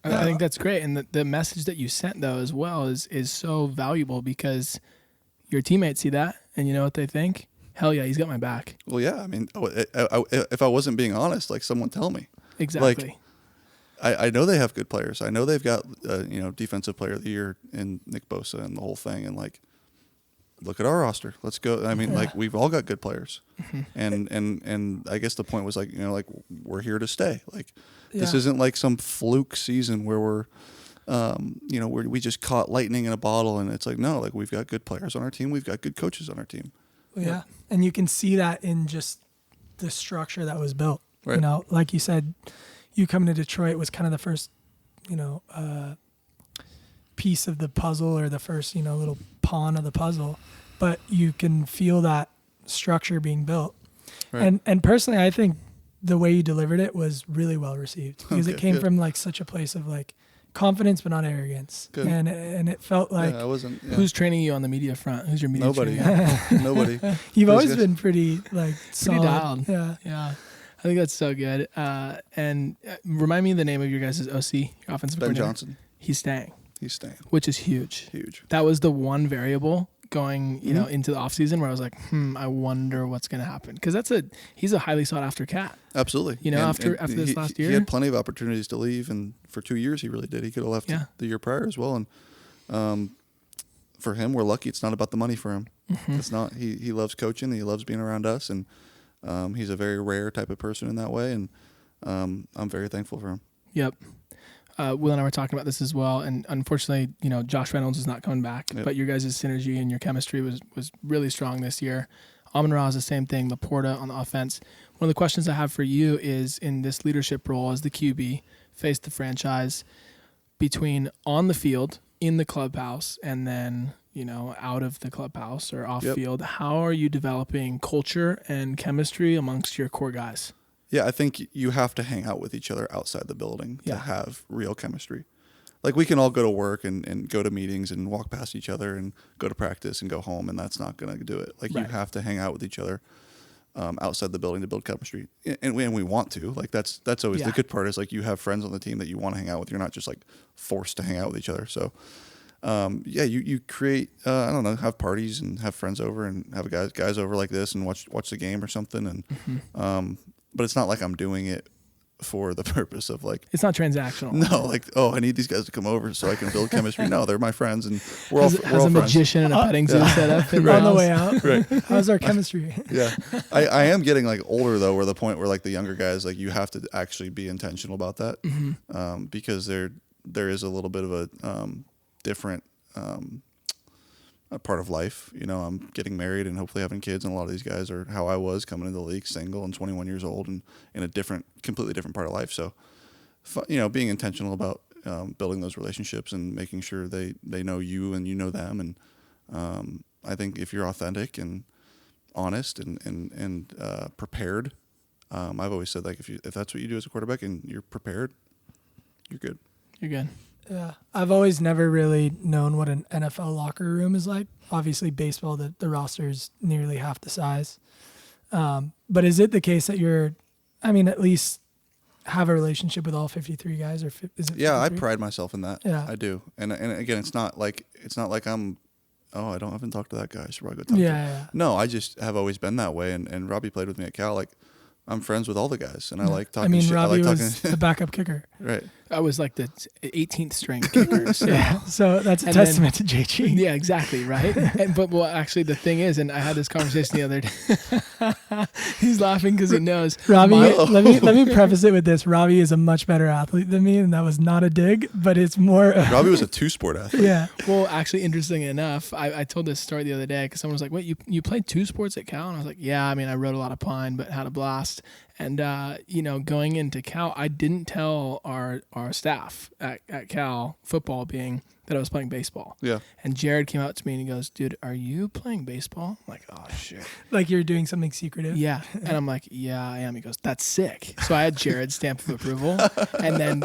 I think that's great. And the message that you sent though as well is so valuable because your teammates see that and you know what they think. Hell yeah, he's got my back.
Well, yeah. I mean, if I wasn't being honest, like someone tell me.
Exactly.
Like, I know they have good players. I know they've got defensive player of the year in Nick Bosa and the whole thing. And like, look at our roster. Let's go. I mean, like we've all got good players. Mm-hmm. And I guess the point was like, like we're here to stay. Like this isn't like some fluke season where we're, where we just caught lightning in a bottle. And it's like, no, like we've got good players on our team. We've got good coaches on our team.
Yeah. And you can see that in just the structure that was built.
Right.
Like you said, you coming to Detroit was kind of the first, piece of the puzzle or the first, little pawn of the puzzle. But you can feel that structure being built. Right. And personally, I think the way you delivered it was really well received because it came from like such a place of like confidence, but not arrogance.
Good.
And it felt like
I wasn't. Yeah.
Who's training you on the media front? Who's your media
Nobody?
trainer?
Nobody.
you've
Those
always
guys-
been pretty like solid.
dialed.
Yeah.
Yeah. I think that's so good. And remind me the name of your guys' OC, your offensive
Ben
coordinator.
Johnson.
He's staying,
He's staying.
which is huge.
Huge.
That was the one variable going,
Mm-hmm.
into the offseason where I was like, I wonder what's going to happen. Because he's a highly sought after cat.
Absolutely.
After this last year.
He had plenty of opportunities to leave, and for 2 years he really did. He could have left the year prior as well. And for him, we're lucky. It's not about the money for him.
Mm-hmm.
It's not. He loves coaching. He loves being around us, and he's a very rare type of person in that way. And I'm very thankful for him.
Yep. Will and I were talking about this as well, and unfortunately, Josh Reynolds is not coming back.
Yep.
But your guys' synergy and your chemistry was really strong this year. Amon-Ra is the same thing. Laporta on the offense. One of the questions I have for you is, in this leadership role as the QB, face the franchise between on the field, in the clubhouse, and then out of the clubhouse or off field. How are you developing culture and chemistry amongst your core guys?
Yeah, I think you have to hang out with each other outside the building to
Yeah.
have real chemistry. Like, we can all go to work and go to meetings and walk past each other and go to practice and go home, and that's not going to do it. Like,
Right.
you have to hang out with each other outside the building to build chemistry. And we want to. Like, that's always
Yeah.
the good part, is like you have friends on the team that you want to hang out with. You're not just like forced to hang out with each other. So, you create, I don't know, have parties and have friends over and have guys over like this and watch the game or something. And, but it's not like I'm doing it for the purpose of like,
It's not transactional.
no, like, oh, I need these guys to come over so I can build chemistry. No, they're my friends, and we're all
Has
we're
a
all friends.
magician and a petting zoo set up in
On the
house.
way out.
Right.
How's our chemistry?
Yeah, I am getting like older though, where the point where like the younger guys, like, you have to actually be intentional about that, because there is a little bit of a different a part of life. I'm getting married and hopefully having kids, and a lot of these guys are how I was coming into the league, single and 21 years old, and in a completely different part of life. So, being intentional about building those relationships and making sure they know you and you know them. And I think if you're authentic and honest and prepared, I've always said, like, if that's what you do as a quarterback and you're prepared, you're good.
You're good.
Yeah, I've always never really known what an NFL locker room is like. Obviously, baseball, the roster is nearly half the size. But is it the case that at least have a relationship with all 53 guys, or is it 53?
Yeah, I pride myself in that.
Yeah.
I do. And again, it's not like I'm, I haven't talked to that guy, I should probably go talk to him.
Yeah.
No, I just have always been that way. And Robbie played with me at Cal. Like, I'm friends with all the guys, and I like talking shit.
Robbie
I like
was
talking.
the backup kicker.
Right.
I was like the 18th string kicker. So.
Yeah, so that's a
And
testament to JG.
Yeah, exactly, right? But actually, the thing is, and I had this conversation the other day. He's laughing because he knows.
Robbie, let me preface it with this. Robbie is a much better athlete than me, and that was not a dig, but it's more.
Robbie was a 2-sport athlete.
Yeah.
Well, actually, interesting enough, I told this story the other day because someone was like, "Wait, you played 2 sports at Cal?" And I was like, "Yeah, I mean, I rode a lot of pine, but had a blast." And going into Cal, I didn't tell our staff at Cal, football being, that I was playing baseball.
Yeah.
And Jared came out to me and he goes, "Dude, are you playing baseball?" I'm like, "Oh shit."
Like you're doing something secretive.
Yeah. And I'm like, "Yeah, I am." He goes, "That's sick." So I had Jared's stamp of approval. And then,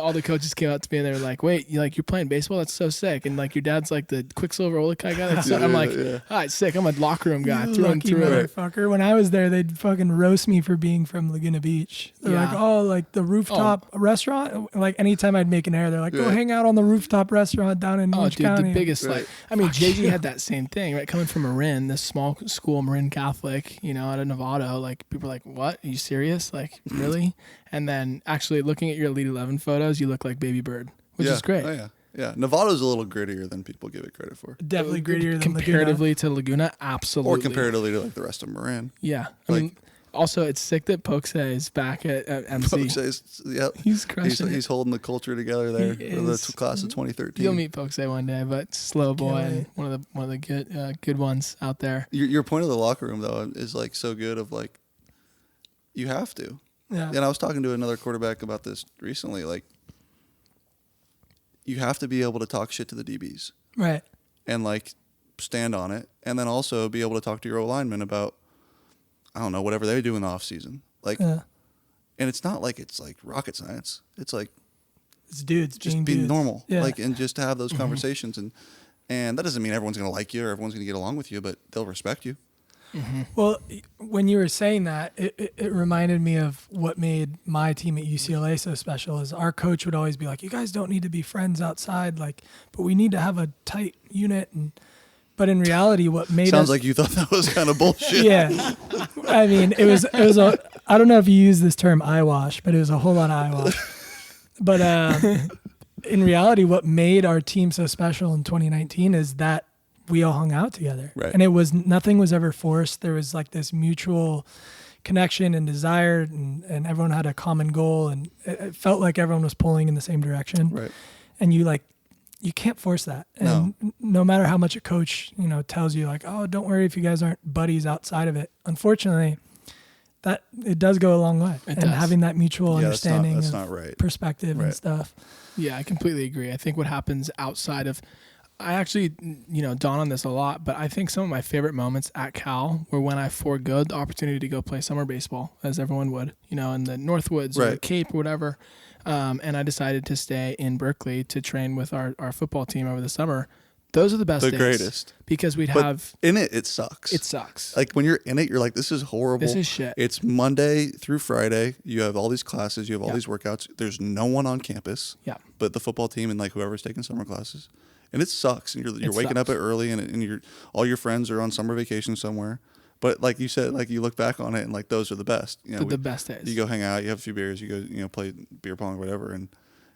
all the coaches came out to me and they were like, "Wait, you're playing baseball? That's so sick." And like, your dad's like the Quicksilver Olakai guy. That's I'm like,
yeah.
"All right, sick. I'm a locker room guy
You
through and
lucky
through."
motherfucker. When I was there, they'd fucking roast me for being from Laguna Beach. They're
Yeah.
like, "Oh, like the rooftop restaurant." Like anytime I'd make an error, they're like, "Go
Yeah.
hang out on the rooftop restaurant down in
Oh,
Orange
dude,
County."
the biggest
Right.
like, I mean, JG had that same thing, right? Coming from Marin, this small school, Marin Catholic, out of Novato, like people are like, "What? Are you serious? Like, really?" And then actually looking at your Elite 11 photos, you look like Baby Bird, which
Yeah.
is great.
Oh, yeah. Yeah. Nevada's a little grittier than people give it credit for.
Definitely grittier than
comparatively to Laguna, absolutely.
Or comparatively to like the rest of Marin.
Yeah, I
Like-
mean, also it's sick that Pokse is back at MC.
Yep.
He's crushing it.
He's holding the culture together there
He
for the
is.
class of 2013.
You'll meet Pokse one day, but slow boy,
Can't
and
wait.
one of the good ones out there.
Your point of the locker room though is like so good of like, you have to.
Yeah.
And I was talking to another quarterback about this recently. Like, you have to be able to talk shit to the DBs
Right.
and like stand on it, and then also be able to talk to your O-linemen about, I don't know, whatever they do in the off season. Like,
Yeah.
and it's not like it's like rocket science. It's like
It's dudes
just
being
be
dudes.
normal,
Yeah.
like, and just have those conversations, and that doesn't mean everyone's gonna like you or everyone's gonna get along with you, but they'll respect you.
Well, when you were saying that, it reminded me of what made my team at UCLA so special. Is our coach would always be like, "You guys don't need to be friends outside, like, but we need to have a tight unit." But in reality, what made
Sounds
us
like you thought that was kind of bullshit.
yeah, I mean, it was a. I don't know if you use this term eyewash, but it was a whole lot of eyewash. But in reality, what made our team so special in 2019 is that we all hung out together,
Right.
and nothing was ever forced. There was like this mutual connection and desire, and everyone had a common goal, and it felt like everyone was pulling in the same direction.
Right.
And you can't force that. And no matter how much a coach, tells you like, oh, don't worry if you guys aren't buddies outside of it. Unfortunately, that it does go a long way.
It
and
does.
having that mutual understanding
that's
of
not right.
perspective
Right.
and stuff.
Yeah, I completely agree. I think what happens outside of, I actually, dawn on this a lot, but I think some of my favorite moments at Cal were when I forgoed the opportunity to go play summer baseball, as everyone would, in the Northwoods or the
Right.
Cape or whatever. And I decided to stay in Berkeley to train with our football team over the summer. Those are the best
The
days.
greatest.
Because we'd
But
have,
in it sucks.
it sucks.
Like when you're in it, you're like, this is horrible.
This is shit.
It's Monday through Friday. You have all these classes. You have all
Yeah.
these workouts. There's no one on campus
Yeah.
but the football team and like whoever's taking summer classes. And it sucks. And you're
It
waking up
sucks.
early and all your friends are on summer vacation somewhere. But like you said, like you look back on it and like those are the best.
The best days.
You go hang out, you have a few beers, you go, play beer pong or whatever. And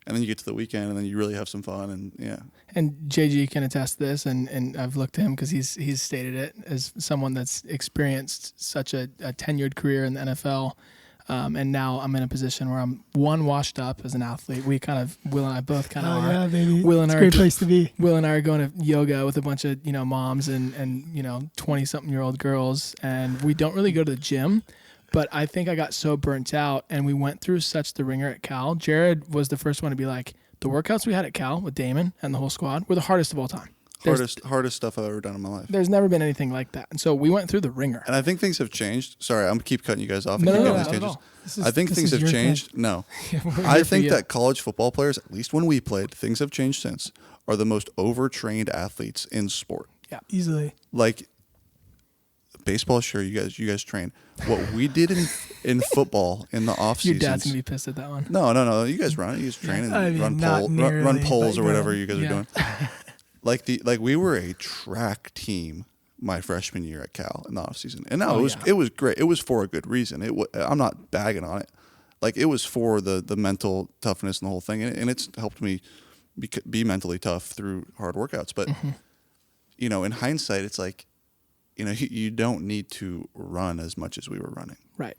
then you get to the weekend and then you really have some fun. And yeah.
And JG can attest to this, and I've looked to him because he's stated it as someone that's experienced such a tenured career in the NFL. And now I'm in a position where I'm washed up as an athlete. We kind of, Will and I both kind of are.
Yeah, baby.
Will and
it's
I
a great place to be.
Will and I are going to yoga with a bunch of, moms and 20-something-year-old girls. And we don't really go to the gym. But I think I got so burnt out, and we went through such the ringer at Cal. Jared was the first one to be like, the workouts we had at Cal with Damon and the whole squad were the hardest of all time.
Hardest stuff I've ever done in my life.
There's never been anything like that. And so we went through the ringer.
And I think things have changed. Sorry, I'm keep cutting you guys off. and
No,
keep
no,
going
not
these
at
tangents.
all.
I think things have
your
changed. No.
We're
I
here for
think
you.
that college football players, at least when we played, things have changed since, are the most overtrained athletes in sport.
Easily.
Like baseball, sure, you guys train. What we did in football in the off
Your
seasons.
dad's going to be pissed at that one.
No. You guys run it. You guys train and
I mean,
run
not
run
nearly,
polls
but
or whatever
yeah.
you guys are doing. Like we were a track team my freshman year at Cal in the off season, and no, it was great. It was for a good reason. I'm not bagging on it. Like it was for the mental toughness and the whole thing, and it's helped me be mentally tough through hard workouts. But in hindsight, it's like, you don't need to run as much as we were running,
Right.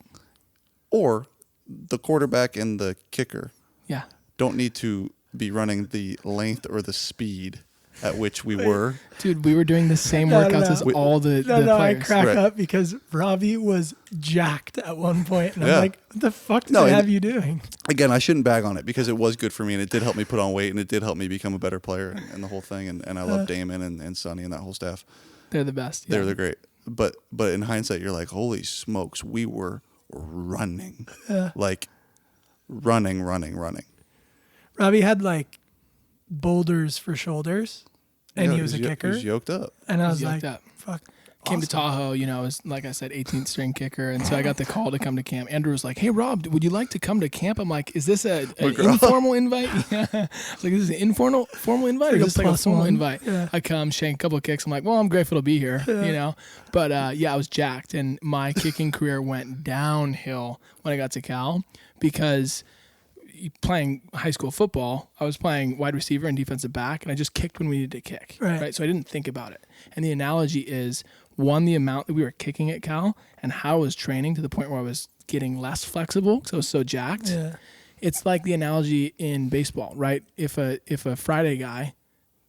or the quarterback and the kicker
Yeah.
don't need to be running the length or the speed at which we were.
Dude, we were doing the same
No,
workouts
no.
as all the
No, I
players.
crack
Right.
up because Robbie was jacked at one point, and
Yeah.
I'm like, what the fuck did
No,
I
and-
have you doing?
Again, I shouldn't bag on it because it was good for me and it did help me put on weight and it did help me become a better player and the whole thing. And I love Damon and Sonny and that whole staff.
They're the best. Yeah.
They're great. But in hindsight, you're like, holy smokes, we were running. Like running.
Robbie had like boulders for shoulders, and
Yeah,
he was a kicker.
He was yoked up.
And I was
He's
like,
yoked up.
fuck.
Came to
awesome.
Tahoe, I was, like I said, 18th string kicker. And so I got the call to come to camp. Andrew was like, hey, Rob, would you like to come to camp? I'm like, is this an informal invite? Yeah. I was like, is this an informal invite or
Like a
is this like a
plus
formal
one.
invite?
Yeah.
I come, shank a couple of kicks. I'm like, well, I'm grateful to be here, But, I was jacked. And my kicking career went downhill when I got to Cal because playing high school football, I was playing wide receiver and defensive back, and I just kicked when we needed to kick.
Right.
So I didn't think about it. And the analogy is, one, the amount that we were kicking at Cal and how I was training to the point where I was getting less flexible because I was so jacked.
Yeah.
It's like the analogy in baseball, right? If a Friday guy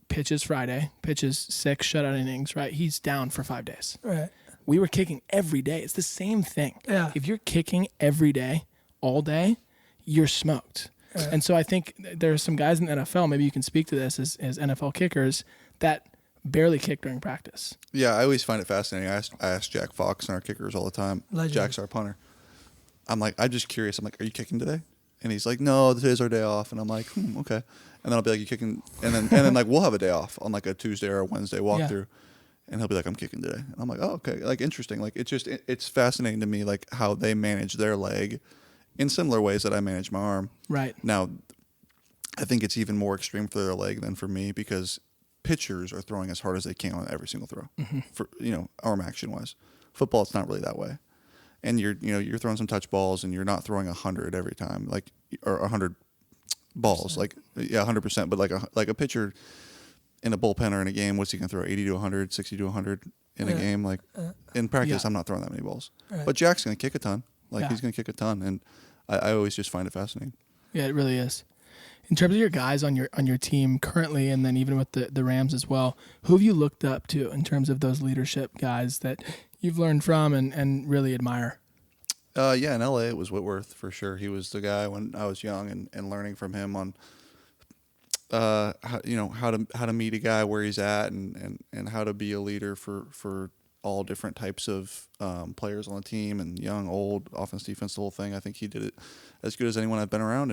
pitches 6 shutout innings, right? He's down for 5 days.
Right.
We were kicking every day. It's the same thing.
Yeah.
If you're kicking every day, all day, you're smoked.
Right.
And so I think there are some guys in the NFL, maybe you can speak to this as NFL kickers, that barely kick during practice.
Yeah, I always find it fascinating. I ask Jack Fox and our kickers all the time.
Legend.
Jack's our punter. I'm just curious. I'm like, are you kicking today? And he's like, no, today's our day off. And I'm like, okay. And then I'll be like, you kicking? And then like we'll have a day off on like a Tuesday or a Wednesday walkthrough. And he'll be like, I'm kicking today. And I'm like, oh, okay. Like, interesting. Like, it's fascinating to me, like, how they manage their leg in similar ways that I manage my arm.
Right.
Now, I think it's even more extreme for their leg than for me because pitchers are throwing as hard as they can on every single throw for, arm action wise. Football, it's not really that way. And you're throwing some touch balls and you're not throwing 100 every time, like, or 100 balls, like, 100%. But like a pitcher in a bullpen or in a game, what's he going to throw? 80 to 100, 60 to 100 in a game? Like, in practice, I'm not throwing that many balls. Right. But Jack's going to kick a ton. Like, he's going to kick a ton. And I always just find it fascinating.
Yeah, it really is. In terms of your guys on your team currently, and then even with the Rams as well, who have you looked up to in terms of those leadership guys that you've learned from and really admire?
In LA, it was Whitworth for sure. He was the guy when I was young and learning from him on how to meet a guy where he's at and how to be a leader for all different types of players on the team, and young, old, offense, defense, the whole thing. I think he did it as good as anyone I've been around.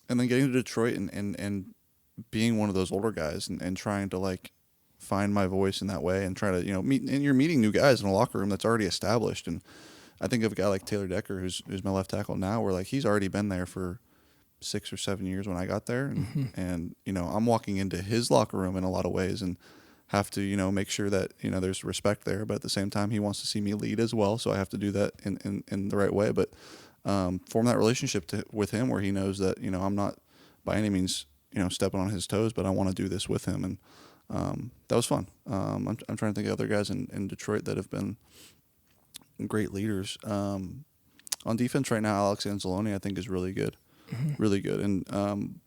And then getting to Detroit and being one of those older guys and trying to like find my voice in that way and try to, meet, and you're meeting new guys in a locker room that's already established. And I think of a guy like Taylor Decker, who's my left tackle now, where like he's already been there for 6 or 7 years when I got there. And I'm walking into his locker room in a lot of ways and have to, make sure that, there's respect there. But at the same time, he wants to see me lead as well. So I have to do that in the right way. But form that relationship with him where he knows that, I'm not by any means, stepping on his toes, but I want to do this with him. And that was fun. I'm trying to think of other guys in Detroit that have been great leaders. On defense right now, Alex Anzalone, I think, is really good. Really good. And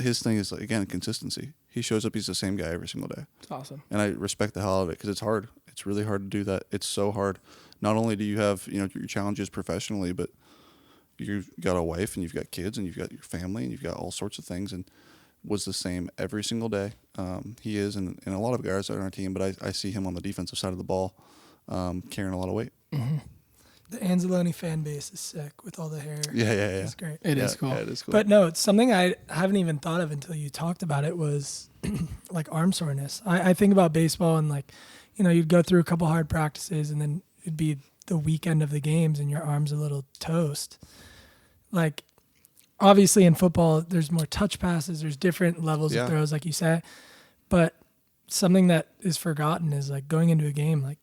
his thing is, again, consistency. He shows up, he's the same guy every single day.
It's awesome.
And I respect the hell out of it because it's hard. It's really hard to do that. It's so hard. Not only do you have, your challenges professionally, but you've got a wife and you've got kids and you've got your family and you've got all sorts of things, and was the same every single day. He is, and a lot of guys are on our team, but I see him on the defensive side of the ball carrying a lot of weight.
The Anzalone fan base is sick with all the hair.
Yeah.
It's great.
It is cool.
Yeah, it is cool.
But no, it's something I haven't even thought of until you talked about it was like arm soreness. I think about baseball and like, you'd go through a couple hard practices and then it'd be the weekend of the games and your arm's a little toast. Like, obviously in football, there's more touch passes. There's different levels of throws, like you say. But something that is forgotten is like going into a game, like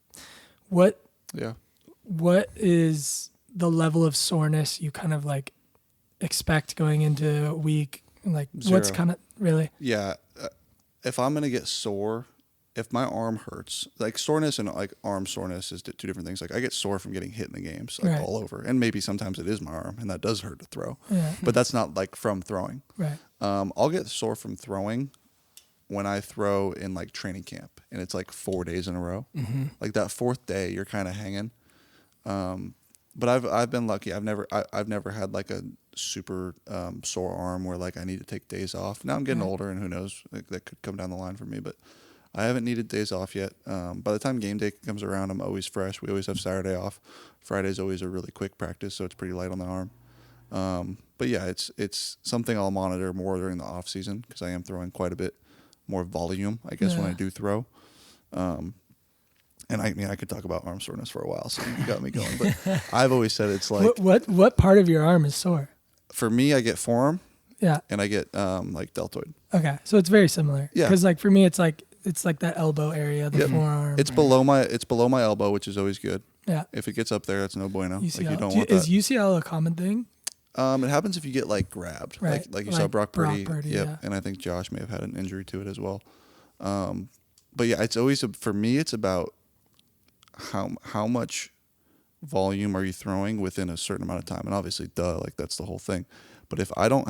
what is the level of soreness you kind of like expect going into a week? Like
0.
What's kind of really?
Yeah. If I'm going to get sore, if my arm hurts, like soreness and like arm soreness is two different things. Like I get sore from getting hit in the games, like all over. And maybe sometimes it is my arm and that does hurt to throw, but that's not like from throwing.
Right.
I'll get sore from throwing when I throw in like training camp and it's like 4 days in a row. Like that fourth day, you're kind of hanging. But I've been lucky. I've never had like a super sore arm where like I need to take days off. Now I'm getting older, and who knows, like, that could come down the line for me. But I haven't needed days off yet. By the time game day comes around, I'm always fresh. We always have Saturday off. Friday's always a really quick practice, so it's pretty light on the arm. But yeah, it's something I'll monitor more during the off season because I am throwing quite a bit more volume, I guess, when I do throw. And I could talk about arm soreness for a while, so you got me going. But I've always said it's like
what part of your arm is sore?
For me, I get forearm.
Yeah.
And I get like deltoid.
Okay, so it's very similar. Yeah. Because like for me, it's like that elbow area, the forearm.
It's below my elbow, which is always good.
Yeah.
If it gets up there, it's no bueno.
UCL.
Like you don't want that.
Is UCL a common thing?
It happens if you get like grabbed,
right.
like you saw Brock Purdy.
Yep.
Yeah. And I think Josh may have had an injury to it as well. But yeah, it's always for me. It's about how much volume are you throwing within a certain amount of time, and obviously, like that's the whole thing. But if I don't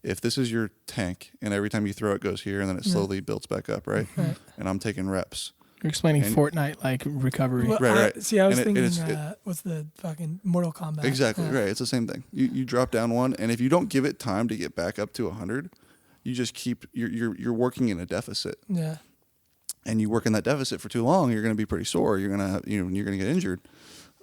if this is your tank, and every time you throw it goes here, and then it slowly builds back up, right? And I'm taking reps.
You're explaining Fortnite like recovery.
Well,
right.
I was thinking, what's the fucking Mortal Kombat?
Exactly, right. It's the same thing. You drop down one, and if you don't give it time to get back up to 100, you just keep you're working in a deficit.
Yeah.
And you work in that deficit for too long, you're going to be pretty sore. You're going to you're going to get injured.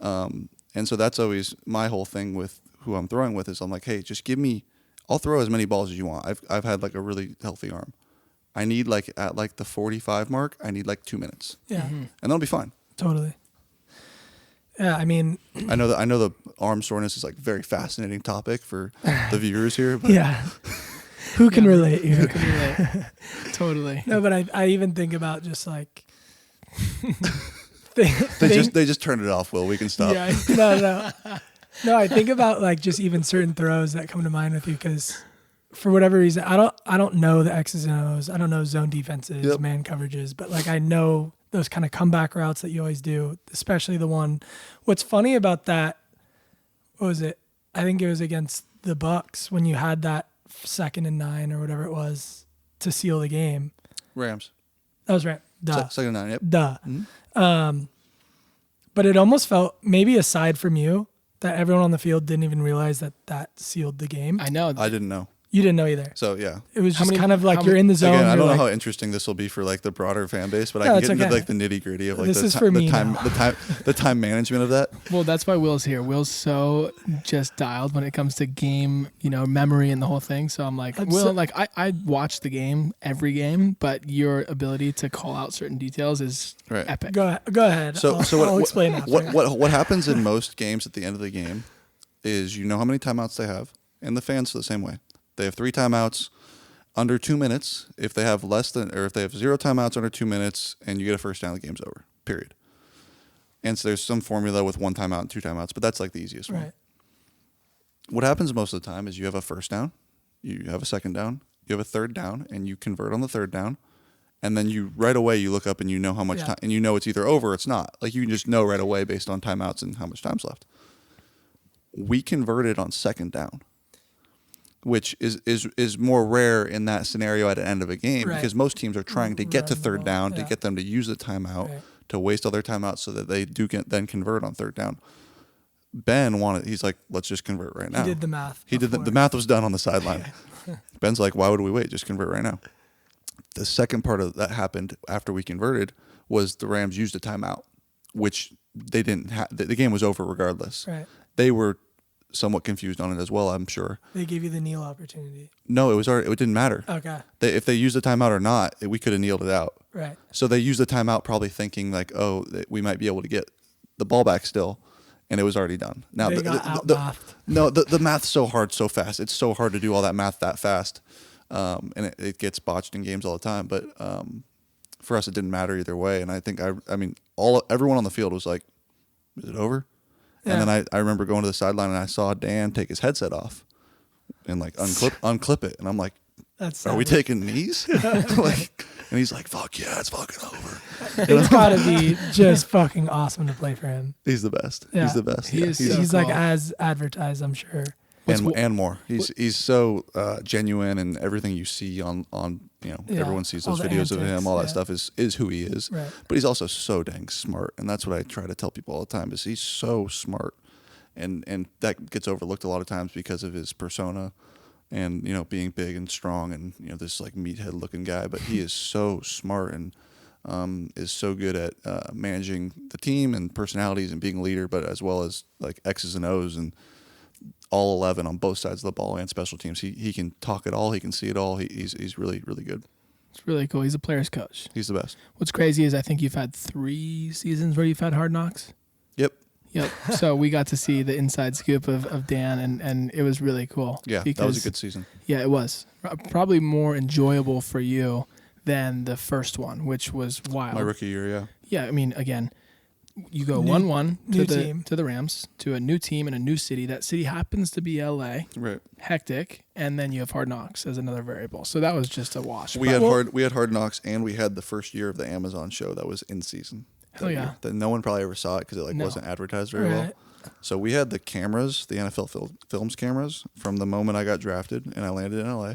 And so that's always my whole thing with who I'm throwing with is I'm like, hey, just give me. I'll throw as many balls as you want. I've had like a really healthy arm. I need like at like the 45 mark. I need like 2 minutes.
Yeah,
and that'll be fine.
totally. Yeah, I mean,
I know the arm soreness is like a very fascinating topic for the viewers here. But
yeah. Who can relate here?
Who can relate? Totally.
No, but I even think about just like
they just turned it off. Will we can stop?
Yeah, no. I think about like just even certain throws that come to mind with you because for whatever reason, I don't know the X's and O's. I don't know zone defenses, man coverages, but like I know those kind of comeback routes that you always do, especially the one. What's funny about that? What was it? I think it was against the Bucks when you had that 2nd and 9 or whatever it was to seal the game.
Rams.
That was right. Duh.
2nd and 9. Yep.
Duh.
Mm-hmm.
But it almost felt, maybe aside from you, that everyone on the field didn't even realize that sealed the game.
I know.
I didn't know.
You didn't know either.
So yeah,
it was just kind of like you're in the zone.
Again, I don't know
like,
how interesting this will be for like the broader fan base, but
No,
I can get
it's
into
okay.
like the nitty gritty of like
This is
the
for me
time,
now.
the time management of that.
Well, that's why Will's here. Will's so just dialed when it comes to game, memory and the whole thing. So I'm like, Will, like I watch the game, every game, but your ability to call out certain details is epic.
Go ahead.
So
I'll explain after.
What happens in most games at the end of the game is how many timeouts they have, and the fans are the same way. They have 3 timeouts under 2 minutes. If they have if they have 0 timeouts under 2 minutes and you get a first down, the game's over. Period. And so there's some formula with 1 timeout and 2 timeouts, but that's like the easiest one. What happens most of the time is you have a first down, you have a second down, you have a third down, and you convert on the third down. And then you right away you look up and you know how much time, and you know it's either over or it's not. Like you can just know right away based on timeouts and how much time's left. We converted on second down, which is more rare in that scenario at the end of a game because most teams are trying to get to third down to get them to use the timeout to waste all their timeouts so that they do then convert on third down. Ben he's like, let's just convert right now.
He did the math.
He did the math was done on the sideline. Ben's like, why would we wait? Just convert right now. The second part of that happened after we converted was the Rams used a timeout, which they didn't have. The game was over regardless.
Right.
They were somewhat confused on it as well, I'm sure.
They gave you the kneel opportunity.
No, it didn't matter.
Okay.
If they used the timeout or not, we could have kneeled it out.
Right.
So they used the timeout probably thinking like, oh, we might be able to get the ball back still, and it was already done. Now
they got out-mathed.
The math's so hard so fast. It's so hard to do all that math that fast, and it gets botched in games all the time. But for us, it didn't matter either way. And I think everyone on the field was like, is it over? Yeah. And then I remember going to the sideline and I saw Dan take his headset off and like unclip it. And I'm like, are we taking knees? And he's like, fuck yeah, it's fucking over.
It's got to be just fucking awesome to play for him.
He's the best.
Yeah.
He's the best.
He's like as advertised, I'm sure.
And more. He's so genuine, and everything you see on everyone sees those videos of him. All that stuff is who he is.
Right.
But he's also so dang smart, and that's what I try to tell people all the time. Is he's so smart, and that gets overlooked a lot of times because of his persona, and being big and strong, and this like meathead looking guy. But he is so smart and is so good at managing the team and personalities and being a leader, but as well as like X's and O's and all 11 on both sides of the ball and special teams. He can talk it all. He can see it all. He's really, really good.
It's really cool. He's a player's coach.
He's the best.
What's crazy is I think you've had 3 seasons where you've had Hard Knocks.
Yep.
So we got to see the inside scoop of Dan, and it was really cool.
Yeah, that was a good season.
Yeah, it was. Probably more enjoyable for you than the first one, which was wild.
My rookie year, yeah.
Yeah, I mean, again, you go 1-1 to the Rams, to a new team in a new city. That city happens to be LA.
Right.
Hectic, and then you have Hard Knocks as another variable. So that was just a wash.
We had Hard Knocks, and we had the first year of the Amazon show that was in season.
Hell yeah.
That no one probably ever saw it because it wasn't advertised very well. So we had the cameras, the NFL Films cameras, from the moment I got drafted and I landed in LA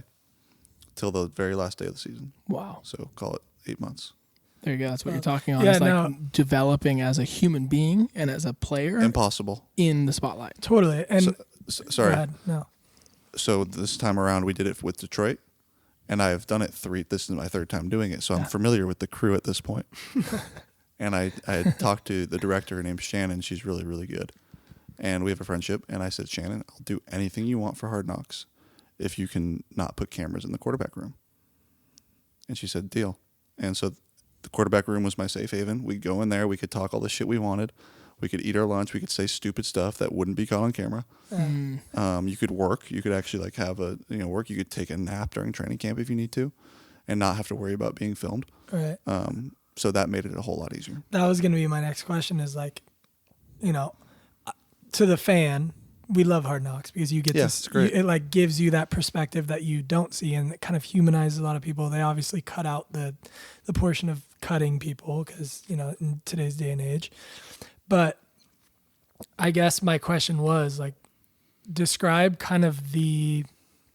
till the very last day of the season.
Wow.
So call it 8 months.
There you go. That's what you're talking on. Yeah, it's developing as a human being and as a player.
Impossible.
In the spotlight.
Totally. And
sorry.
Go ahead. No.
So this time around, we did it with Detroit, and I have done it this is my 3rd time doing it, so I'm familiar with the crew at this point. And I had talked to the director named Shannon. She's really, really good. and we have a friendship. And I said, Shannon, I'll do anything you want for Hard Knocks if you can not put cameras in the quarterback room. And she said, deal. And so the quarterback room was my safe haven. We'd go in there. We could talk all the shit we wanted. We could eat our lunch. We could say stupid stuff that wouldn't be caught on camera. You could work. You could actually like have work. You could take a nap during training camp if you need to and not have to worry about being filmed.
Right.
So that made it a whole lot easier.
That was going to be my next question is like, to the fan, we love Hard Knocks because you get
it's great.
It like gives you that perspective that you don't see, and it kind of humanizes a lot of people. They obviously cut out the portion of cutting people because, in today's day and age. But I guess my question was like, describe kind of the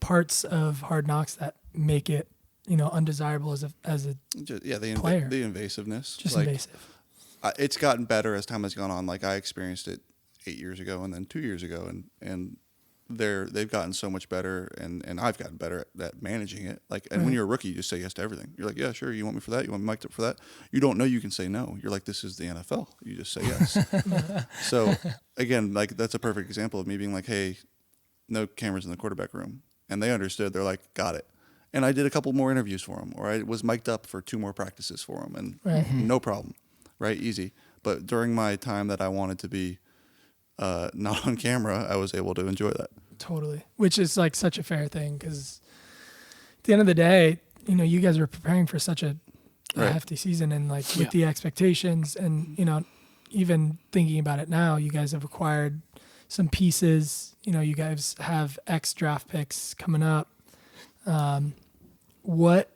parts of Hard Knocks that make it, undesirable as a player.
The invasiveness.
Just like, invasive.
It's gotten better as time has gone on. Like I experienced it 8 years ago and then 2 years ago, and they've gotten so much better, and I've gotten better at managing it. Like, and when you're a rookie, you just say yes to everything. You're like, yeah, sure. You want me for that? You want me mic'd up for that? You don't know you can say no. You're like, this is the NFL. You just say yes. So again, like that's a perfect example of me being like, hey, no cameras in the quarterback room, and they understood. They're like, got it. And I did a couple more interviews for them, or I was mic'd up for 2 more practices for them, and no problem, right? Easy. But during my time that I wanted to be not on camera, I was able to enjoy that.
Totally. Which is like such a fair thing because at the end of the day, you guys were preparing for such a hefty season, and like with the expectations and, even thinking about it now, you guys have acquired some pieces, you guys have X draft picks coming up. What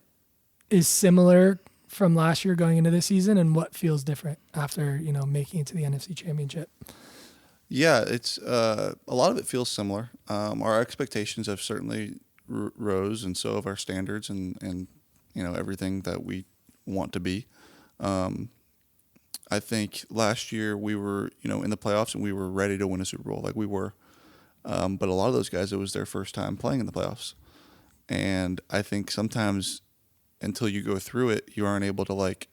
is similar from last year going into this season, and what feels different after, making it to the NFC Championship?
Yeah, it's a lot of it feels similar. Our expectations have certainly rose, and so have our standards, and everything that we want to be. I think last year we were in the playoffs and we were ready to win a Super Bowl, like we were. But a lot of those guys, it was their first time playing in the playoffs, and I think sometimes until you go through it, you aren't able to like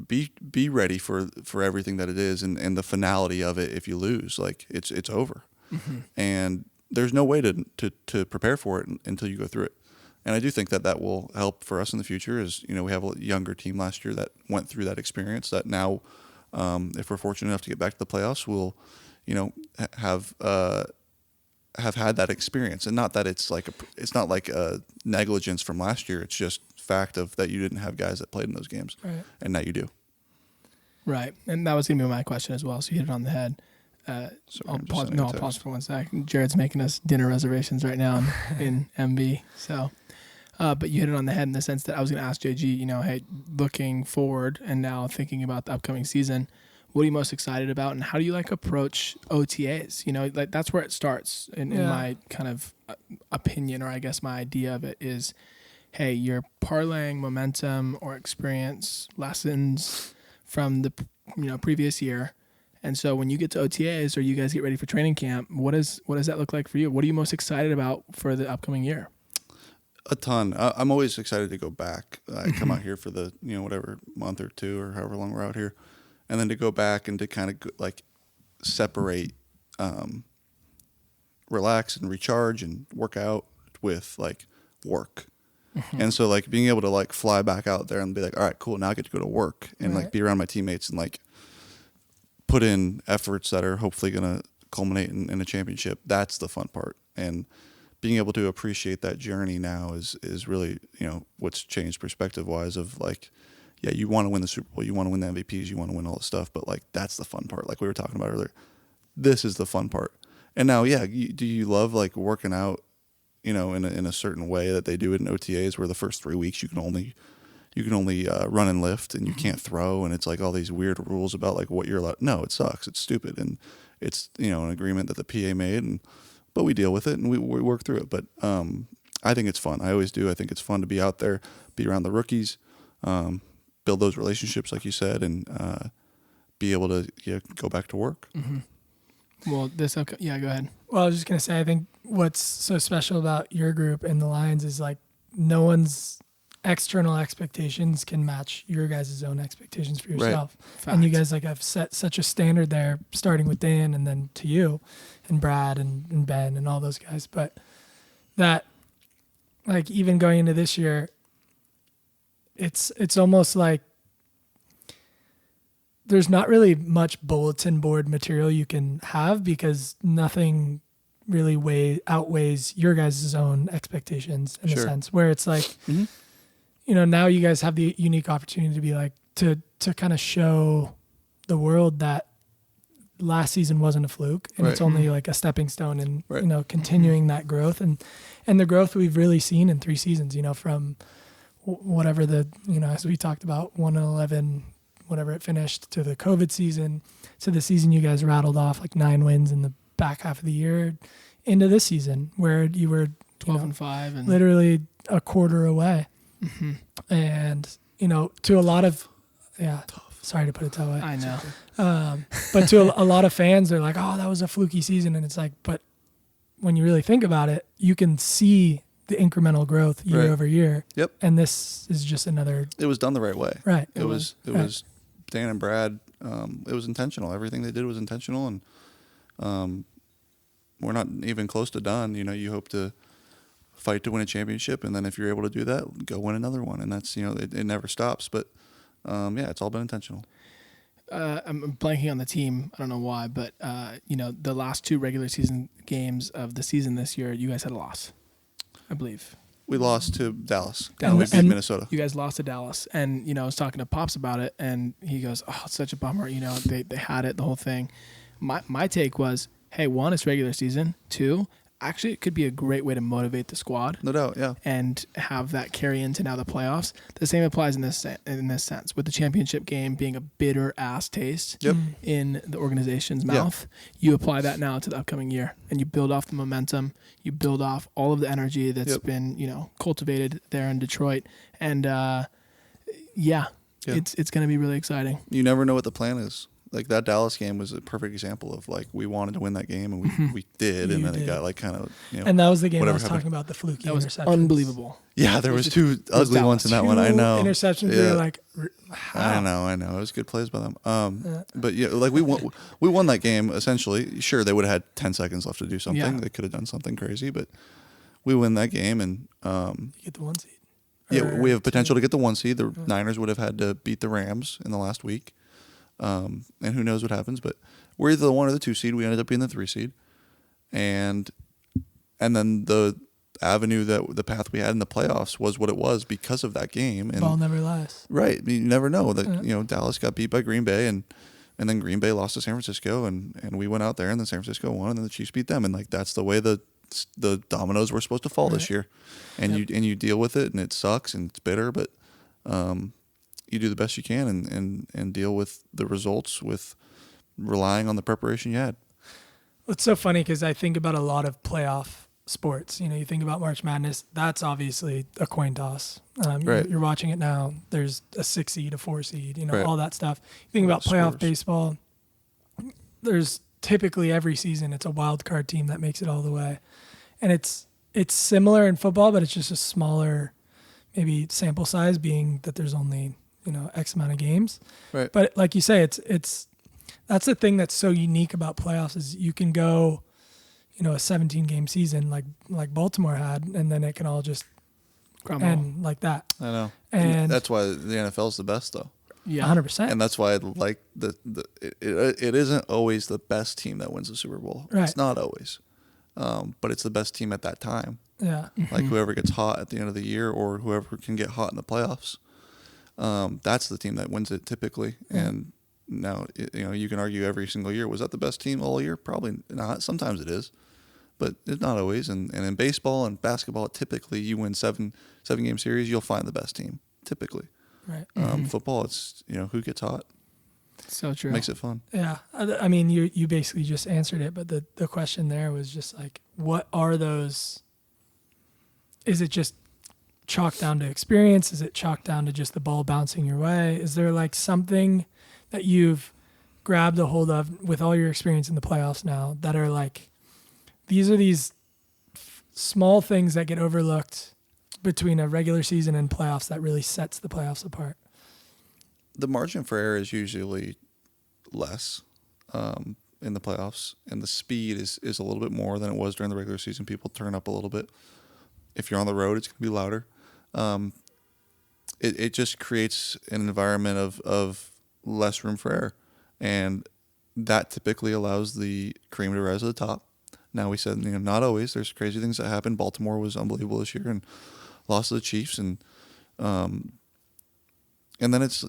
be ready for everything that it is, and the finality of it. If you lose, like it's over, and there's no way to prepare for it until you go through it. And I do think that will help for us in the future. Is we have a younger team last year that went through that experience. That now, if we're fortunate enough to get back to the playoffs, we'll have had that experience. And not that it's not like a negligence from last year. It's just fact of that you didn't have guys that played in those games,
right,
and now you do.
Right, and that was gonna be my question as well. So you hit it on the head. I'll pause for 1 sec. Jared's making us dinner reservations right now in MB. So, but you hit it on the head in the sense that I was gonna ask JG. Hey, looking forward and now thinking about the upcoming season, what are you most excited about, and how do you approach OTAs? That's where it starts in my kind of opinion, or I guess my idea of it is, hey, you're parlaying momentum or experience lessons from the previous year, and so when you get to OTAs or you guys get ready for training camp, what does that look like for you? What are you most excited about for the upcoming year?
A ton. I'm always excited to go back. I come out here for the whatever month or 2 or however long we're out here, and then to go back and to kind of like separate, relax and recharge and work out with like work. And so like being able to like fly back out there and be like, all right, cool, now I get to go to work and like be around my teammates and like put in efforts that are hopefully going to culminate in a championship. That's the fun part. And being able to appreciate that journey now is really, what's changed perspective wise of like, yeah, you want to win the Super Bowl, you want to win the MVPs, you want to win all this stuff, but like that's the fun part. Like we were talking about earlier, this is the fun part. And now, yeah, do you love like working out, in a certain way that they do it in OTAs, where the first 3 weeks you can only run and lift, and you can't throw, and it's like all these weird rules about like what you're allowed. No, it sucks. It's stupid, and it's an agreement that the PA made, but we deal with it and we work through it. But I think it's fun. I always do. I think it's fun to be out there, be around the rookies, build those relationships, like you said, and be able to go back to work.
Well, go ahead.
Well, I was just going to say, I think what's so special about your group and the Lions is like no one's external expectations can match your guys' own expectations for
Right.
yourself.
Fact.
And you guys like have set such a standard there, starting with Dan and then to you and Brad and Ben and all those guys. But that, like, even going into this year, it's almost like there's not really much bulletin board material you can have because nothing really outweighs your guys' own expectations in a
Sure.
sense, where it's like,
Mhm.
now you guys have the unique opportunity to be like, to kind of show the world that last season wasn't a fluke and it's
Right.
only like a stepping stone and,
Right.
continuing that growth and the growth we've really seen in 3 seasons, from whatever as we talked about, 1-11, whatever it finished, to the COVID season, to the season you guys rattled off like 9 wins in the back half of the year, into this season where you were
12-5 and
literally a quarter away.
Mhm.
And, to a lot of, sorry to put it that way.
I know.
But to a lot of fans, they're like, oh, that was a fluky season. And it's like, but when you really think about it, you can see the incremental growth year
Right.
over year.
Yep.
And this is just another,
It was done the right way.
right.
It was
Right.
Dan and Brad. It was intentional. Everything they did was intentional, and we're not even close to done. You hope to fight to win a championship, and then if you're able to do that, go win another one, and that's it never stops. But it's all been intentional.
I'm blanking on the team. I don't know why, but the last 2 regular season games of the season this year, you guys had a loss, I believe.
We lost to Dallas.
Dallas.
And we beat
And-
Minnesota.
You guys lost to Dallas, and I was talking to Pops about it, and he goes, "Oh, it's such a bummer." They had it, the whole thing. My take was, hey, 1, it's regular season. 2, actually, it could be a great way to motivate the squad
No doubt. Yeah.
and have that carry into now the playoffs. The same applies in this sense, with the championship game being a bitter ass taste
Yep.
in the organization's
Yeah.
mouth. You apply that now to the upcoming year, and you build off the momentum. You build off all of the energy that's
Yep.
been cultivated there in Detroit, and
Yeah.
it's going to be really exciting.
You never know what the plan is. Like that Dallas game was a perfect example of like we wanted to win that game, and we did, and
You
then
did.
it got like kind of
And that was the game I
whatever
was
happened.
talking about, the fluky
That was
interceptions.
unbelievable.
yeah. There was
It
2
was
ugly ones in that one. I
2
know
interceptions.
Yeah.
We were like, how?
I know. It was good plays by them. But yeah, like we won that game essentially. Sure, they would have had 10 seconds left to do something.
Yeah.
They could have done something crazy, but we win that game, and
You get the 1 seed.
yeah,
Or
we have potential
2.
to get the 1 seed. The Niners would have had to beat the Rams in the last week, and who knows what happens. But we're either the 1 or the 2 seed. We ended up being the 3 seed, and then the path we had in the playoffs was what it was because of that game. And
Ball never lies.
right, I mean, you never know that Dallas got beat by Green Bay, and then Green Bay lost to San Francisco, and we went out there, and then San Francisco won, and then the Chiefs beat them, and like that's the way the dominoes were supposed to fall this year, and you deal with it, and it sucks and it's bitter, but you do the best you can and deal with the results with relying on the preparation you had.
It's so funny because I think about a lot of playoff sports. You think about March Madness. That's obviously a coin toss.
Right.
You're watching it now. There's a 6 seed, a 4 seed,
Right.
all that stuff. You think about playoff
Scores.
baseball. There's typically every season it's a wild card team that makes it all the way, and it's similar in football, but it's just a smaller, maybe sample size, being that there's only X amount of games.
Right.
But like you say, it's that's the thing that's so unique about playoffs is you can go, a 17 game season like Baltimore had, and then it can all just
Crumble.
end like that.
I know,
And
that's why the NFL is the best though.
Yeah.
100%.
And that's why I like it isn't always the best team that wins the Super Bowl.
Right.
It's not always, but it's the best team at that time.
Yeah.
Like whoever gets hot at the end of the year, or whoever can get hot in the playoffs, that's the team that wins it typically. And now you can argue every single year, was that the best team all year? Probably not. Sometimes it is, but it's not always. And in baseball and basketball, typically you win seven game series, you'll find the best team typically.
Right.
Football, it's who gets hot.
So true.
Makes it fun.
Yeah. I mean, you basically just answered it, but the question there was just like, what are those? Is it just chalked down to experience? Is it chalked down to just the ball bouncing your way? Is there like something that you've grabbed a hold of with all your experience in the playoffs now that are like, these are these small things that get overlooked between a regular season and playoffs that really sets the playoffs apart?
The margin for error is usually less in the playoffs, and the speed is a little bit more than it was during the regular season. People turn up a little bit. If you're on the road, it's going to be louder. It just creates an environment of less room for error, and that typically allows the cream to rise to the top. Now, we said, not always. There's crazy things that happen. Baltimore was unbelievable this year and lost to the Chiefs, and then it's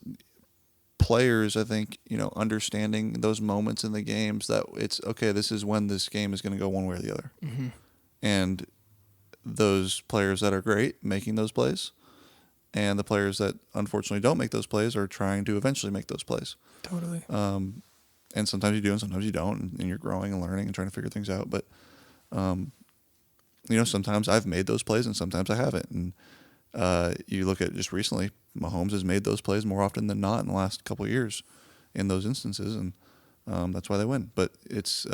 players, I think, understanding those moments in the games that it's okay. This is when this game is going to go one way or the other, and those players that are great making those plays, and the players that unfortunately don't make those plays are trying to eventually make those plays.
Totally.
And sometimes you do, and sometimes you don't, and you're growing and learning and trying to figure things out. But, sometimes I've made those plays and sometimes I haven't. And you look at just recently, Mahomes has made those plays more often than not in the last couple of years in those instances, and that's why they win. But it's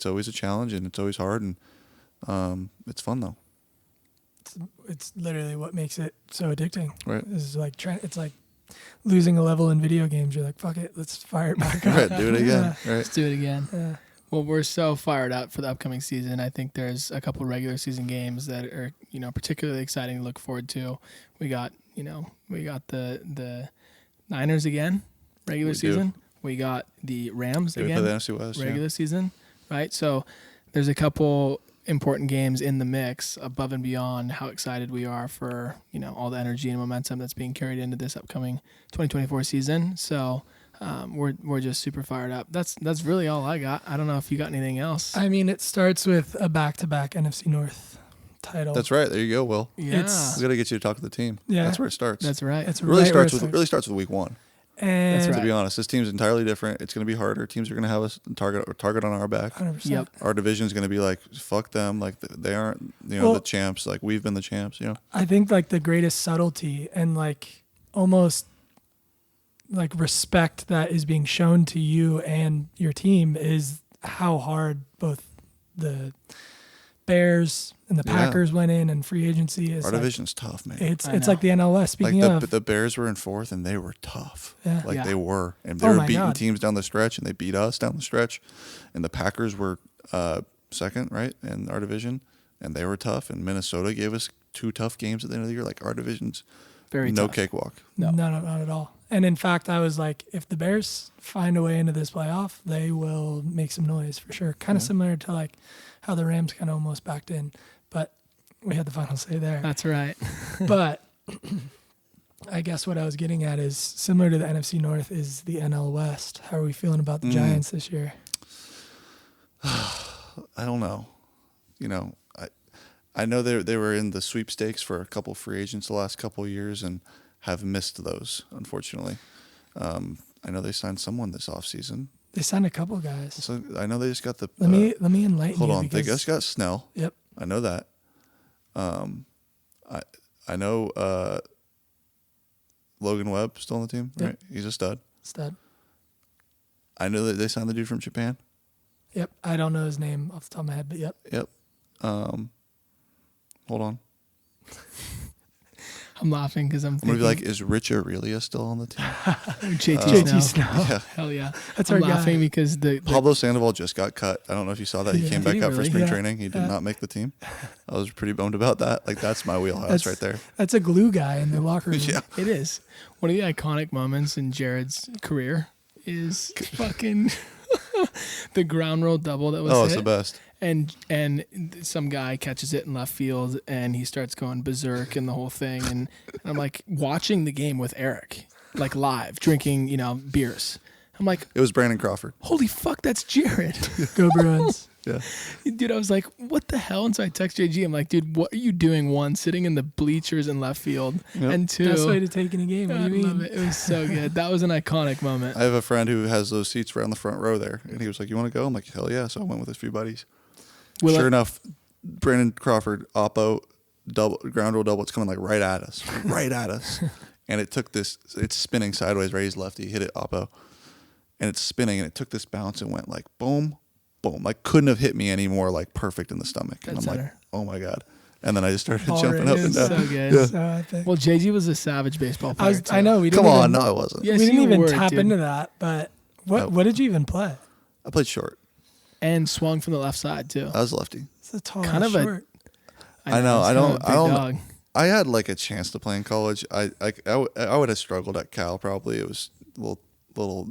always a challenge, and it's always hard, and it's fun though.
It's literally what makes it so addicting.
Right.
It's like losing a level in video games. You're like, fuck it, let's fire it back up.
Right, do it again.
Yeah.
Right.
Let's do it again.
Yeah.
Well, we're so fired up for the upcoming season. I think there's a couple regular season games that are, particularly exciting to look forward to. We got the Niners again, regular season. We got the Rams again,
the NFC West,
regular season, right? So there's a couple important games in the mix above and beyond how excited we are for, all the energy and momentum that's being carried into this upcoming 2024 season. So we're just super fired up. That's really all I got. I don't know if you got anything else.
I mean, it starts with a back-to-back NFC North title.
That's right. There you go, Will.
Yeah.
We got to get you to talk to the team.
Yeah.
That's where it starts.
That's right.
It's
really
right
starts with week one.
And
That's right.
To be honest, this team's entirely different. It's going to be harder. Teams are going to have a target on our back.
100%.
Yep.
Our division's going to be like, fuck them. Like they aren't, the champs. Like we've been the champs.
I think like the greatest subtlety and like almost like respect that is being shown to you and your team is how hard both the Bears and the Packers went in, and free agency is.
Our division's tough, man.
It's like the NLS. Speaking of,
the Bears were in fourth, and they were tough.
Yeah.
They were, and they were beating
God.
teams down the stretch, and they beat us down the stretch. And the Packers were second, right, in our division, and they were tough. And Minnesota gave us 2 tough games at the end of the year. Like our division's
Very
no
tough.
cakewalk.
no, not at all. And in fact, I was like, if the Bears find a way into this playoff, they will make some noise for sure. Kind of similar to like how the Rams kind of almost backed in, but we had the final say there.
That's right.
But I guess what I was getting at is similar to the NFC North is the NL West. How are we feeling about the Giants this year?
I don't know. I know they were in the sweepstakes for a couple free agents the last couple of years and have missed those, unfortunately. I know they signed someone this offseason.
They signed a couple guys.
So I know they just got the.
Let me enlighten
hold
you.
on, they just got Snell.
Yep.
I know that. I know Logan Webb still on the team, right? He's a stud. I know that they signed the dude from Japan.
Yep. I don't know his name off the top of my head, but yep.
Yep. Hold on.
I'm laughing because I'm
gonna
thinking.
be like, is Rich Aurelia still on the team?
JT
Snell.
Yeah.
Hell yeah.
That's
I'm
our
laughing
guy.
because the
Pablo Sandoval just got cut. I don't know if you saw that. He
Yeah.
came
Did
back
he
out for
really?
spring
Yeah.
training. He did not make the team. I was pretty bummed about that. Like that's my wheelhouse right there.
That's a glue guy in the locker room.
Yeah.
it is one of the iconic moments in Jared's career is fucking the ground roll double that was
Oh,
hit.
it's the best.
And some guy catches it in left field and he starts going berserk and the whole thing. And I'm like watching the game with Eric, like live, drinking, beers. I'm like,
It was Brandon Crawford.
holy fuck, that's Jared.
Go Bruins.
Yeah.
Dude, I was like, what the hell? And so I text JG. I'm like, dude, what are you doing? 1, sitting in the bleachers in left field.
Yep.
And 2,
Best way to take in a game. What
I
do you
love
mean?
it. It was so good. That was an iconic moment.
I have a friend who has those seats right on the front row there, and he was like, "You want to go?" I'm like, "Hell yeah!" So I went with a few buddies. Sure enough, Brandon Crawford, Oppo, double ground roll double. It's coming like right at us, and it took this. It's spinning sideways, raised lefty, hit it Oppo, and it's spinning, and it took this bounce and went like boom, boom. Like couldn't have hit me any more like perfect in the stomach. And I'm like, oh my god. And then I just started
Ball
jumping
rate
up
is
and down.
So good.
Yeah.
So epic.
Well, JG was a savage baseball player.
I know we didn't
Come
even,
on, no, I wasn't.
Yes,
we didn't
you
even
were,
tap
dude.
into that. But
No.
what did you even play?
I played short.
And swung from the left side too.
I was lefty.
It's a tall
Kind of a-
short.
I know,
it's
I
kind of
don't-
a big
I don't-
dog.
I had like a chance to play in college. I would have struggled at Cal probably. It was a little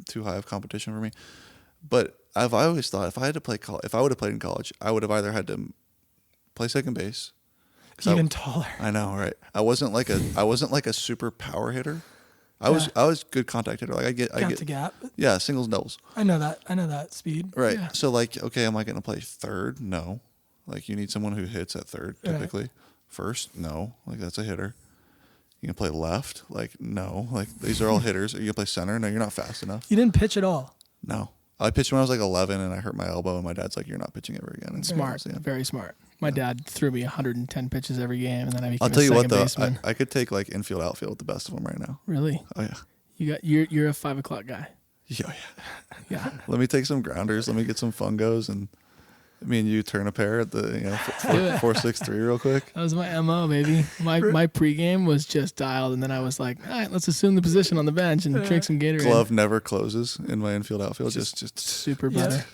too high of competition for me. But I always thought if I would have played in college, I would have either had to play second base.
Even taller.
I know, right? I wasn't like a super power hitter. I was good contact hitter. Like I get
to gap.
yeah, singles and doubles.
I know that speed.
Right.
Yeah.
So like, okay, am I going to play third? No. Like you need someone who hits at third typically.
Right.
First, no. Like that's a hitter. You can play left? Like no. Like these are all hitters. Are you gonna play center? No, you're not fast enough.
You didn't pitch at all.
No. I pitched when I was like 11 and I hurt my elbow and my dad's like, you're not pitching ever again. And
Smart,
yeah.
very smart. My dad threw me 110 pitches every game, and then I became
I'll tell you
a
what
second
though,
baseman.
I could take like infield, outfield with the best of them right now.
Really?
Oh yeah.
You're a 5 o'clock guy.
Yeah.
Yeah.
Let me take some grounders. Let me get some fungos and me and you turn a pair at the 4-6-3 real quick.
That was my MO, baby. My pregame was just dialed, and then I was like, all right, let's assume the position on the bench and drink some Gatorade.
Glove never closes in my infield, outfield. Just
Super butter.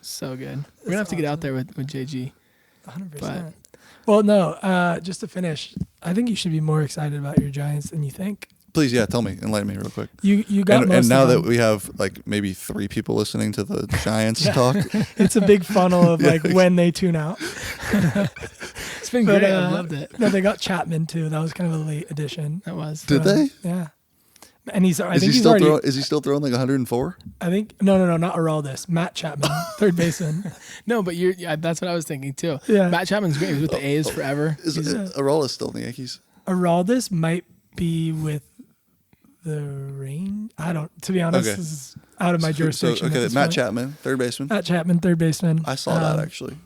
So good. We're going to have to get out there with JG.
100%. Well, no. Just to finish, I think you should be more excited about your Giants than you think.
please, yeah, tell me, enlighten me real quick.
You got most
and now
of them.
that we have like maybe 3 people listening to the Giants talk,
It's a big funnel of like when they tune out.
It's been great. I loved it.
No, they got Chapman too. That was kind of a late addition.
That was.
did they?
Yeah. And I think
Is
he's
he still
already.
is he still throwing like 104?
I think no, not Araldis. Matt Chapman, third baseman.
No, but that's what I was thinking too.
Yeah.
Matt Chapman's great. He was with the A's forever.
Is
He's-
Aroldis still in the Yankees?
Araldis might be with the Rain. I don't. To be honest,
Okay.
this is out of my jurisdiction. at
Okay,
this
Matt
point.
Chapman, third baseman.
Matt Chapman, third baseman.
I saw that actually.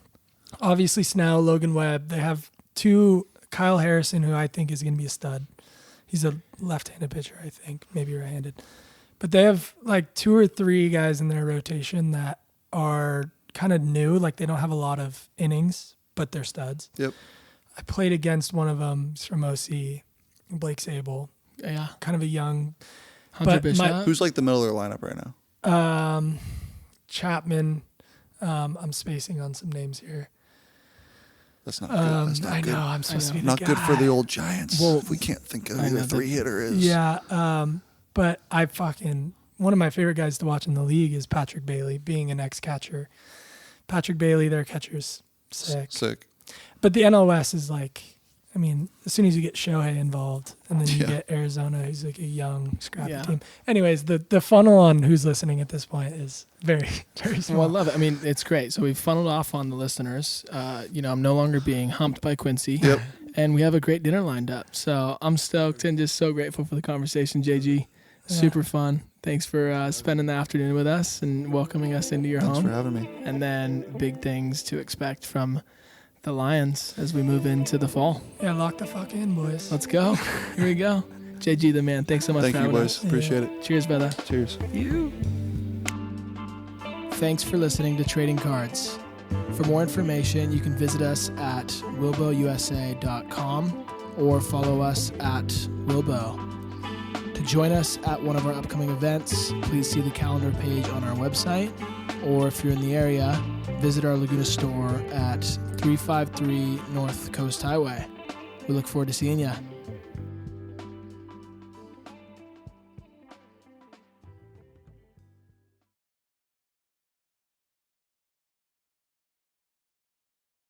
Obviously, Snell, Logan Webb. They have 2. Kyle Harrison, who I think is going to be a stud. He's a left-handed pitcher, I think, maybe right-handed. But they have like 2 or 3 guys in their rotation that are kind of new. Like they don't have a lot of innings, but they're studs.
Yep.
I played against one of them. He's from OC, Blake Sable.
Yeah.
Kind of a young
Hunter
But my-
Bishop.
Who's like the middle of their lineup right now?
Chapman. I'm spacing on some names here.
That's not good. That's not
I
good.
know. I'm supposed to be the
Not good for
guy.
the old Giants.
Well,
if we can't think of
I
who
know
the
that-
3-hitter is.
Yeah, but one of my favorite guys to watch in the league is Patrick Bailey, being an ex-catcher. Patrick Bailey, their catcher's sick.
Sick.
But the NL West is like, I mean, as soon as you get Shohei involved, and then you
Yeah.
get Arizona, who's like a young, scrappy
Yeah.
team. Anyways, the funnel on who's listening at this point is very, very small.
Well, I love it. I mean, it's great. So we've funneled off on the listeners. I'm no longer being humped by Quincy.
Yep.
And we have a great dinner lined up. So I'm stoked and just so grateful for the conversation, JG. Super fun. Thanks for spending the afternoon with us and welcoming us into your
Thanks
home.
for having me.
And then big things to expect from the Lions as we move into the fall.
Yeah, lock the fuck in, boys.
Let's go. Here we go. JG the man. Thanks so much
Thank
for
you,
having
boys.
us.
Appreciate it.
Cheers, brother.
Cheers.
Thanks for listening to Trading Cards. For more information, you can visit us at wilbousa.com or follow us at Wilbo. To join us at one of our upcoming events, please see the calendar page on our website, or if you're in the area, visit our Laguna store at 353 North Coast Highway. We look forward to seeing you.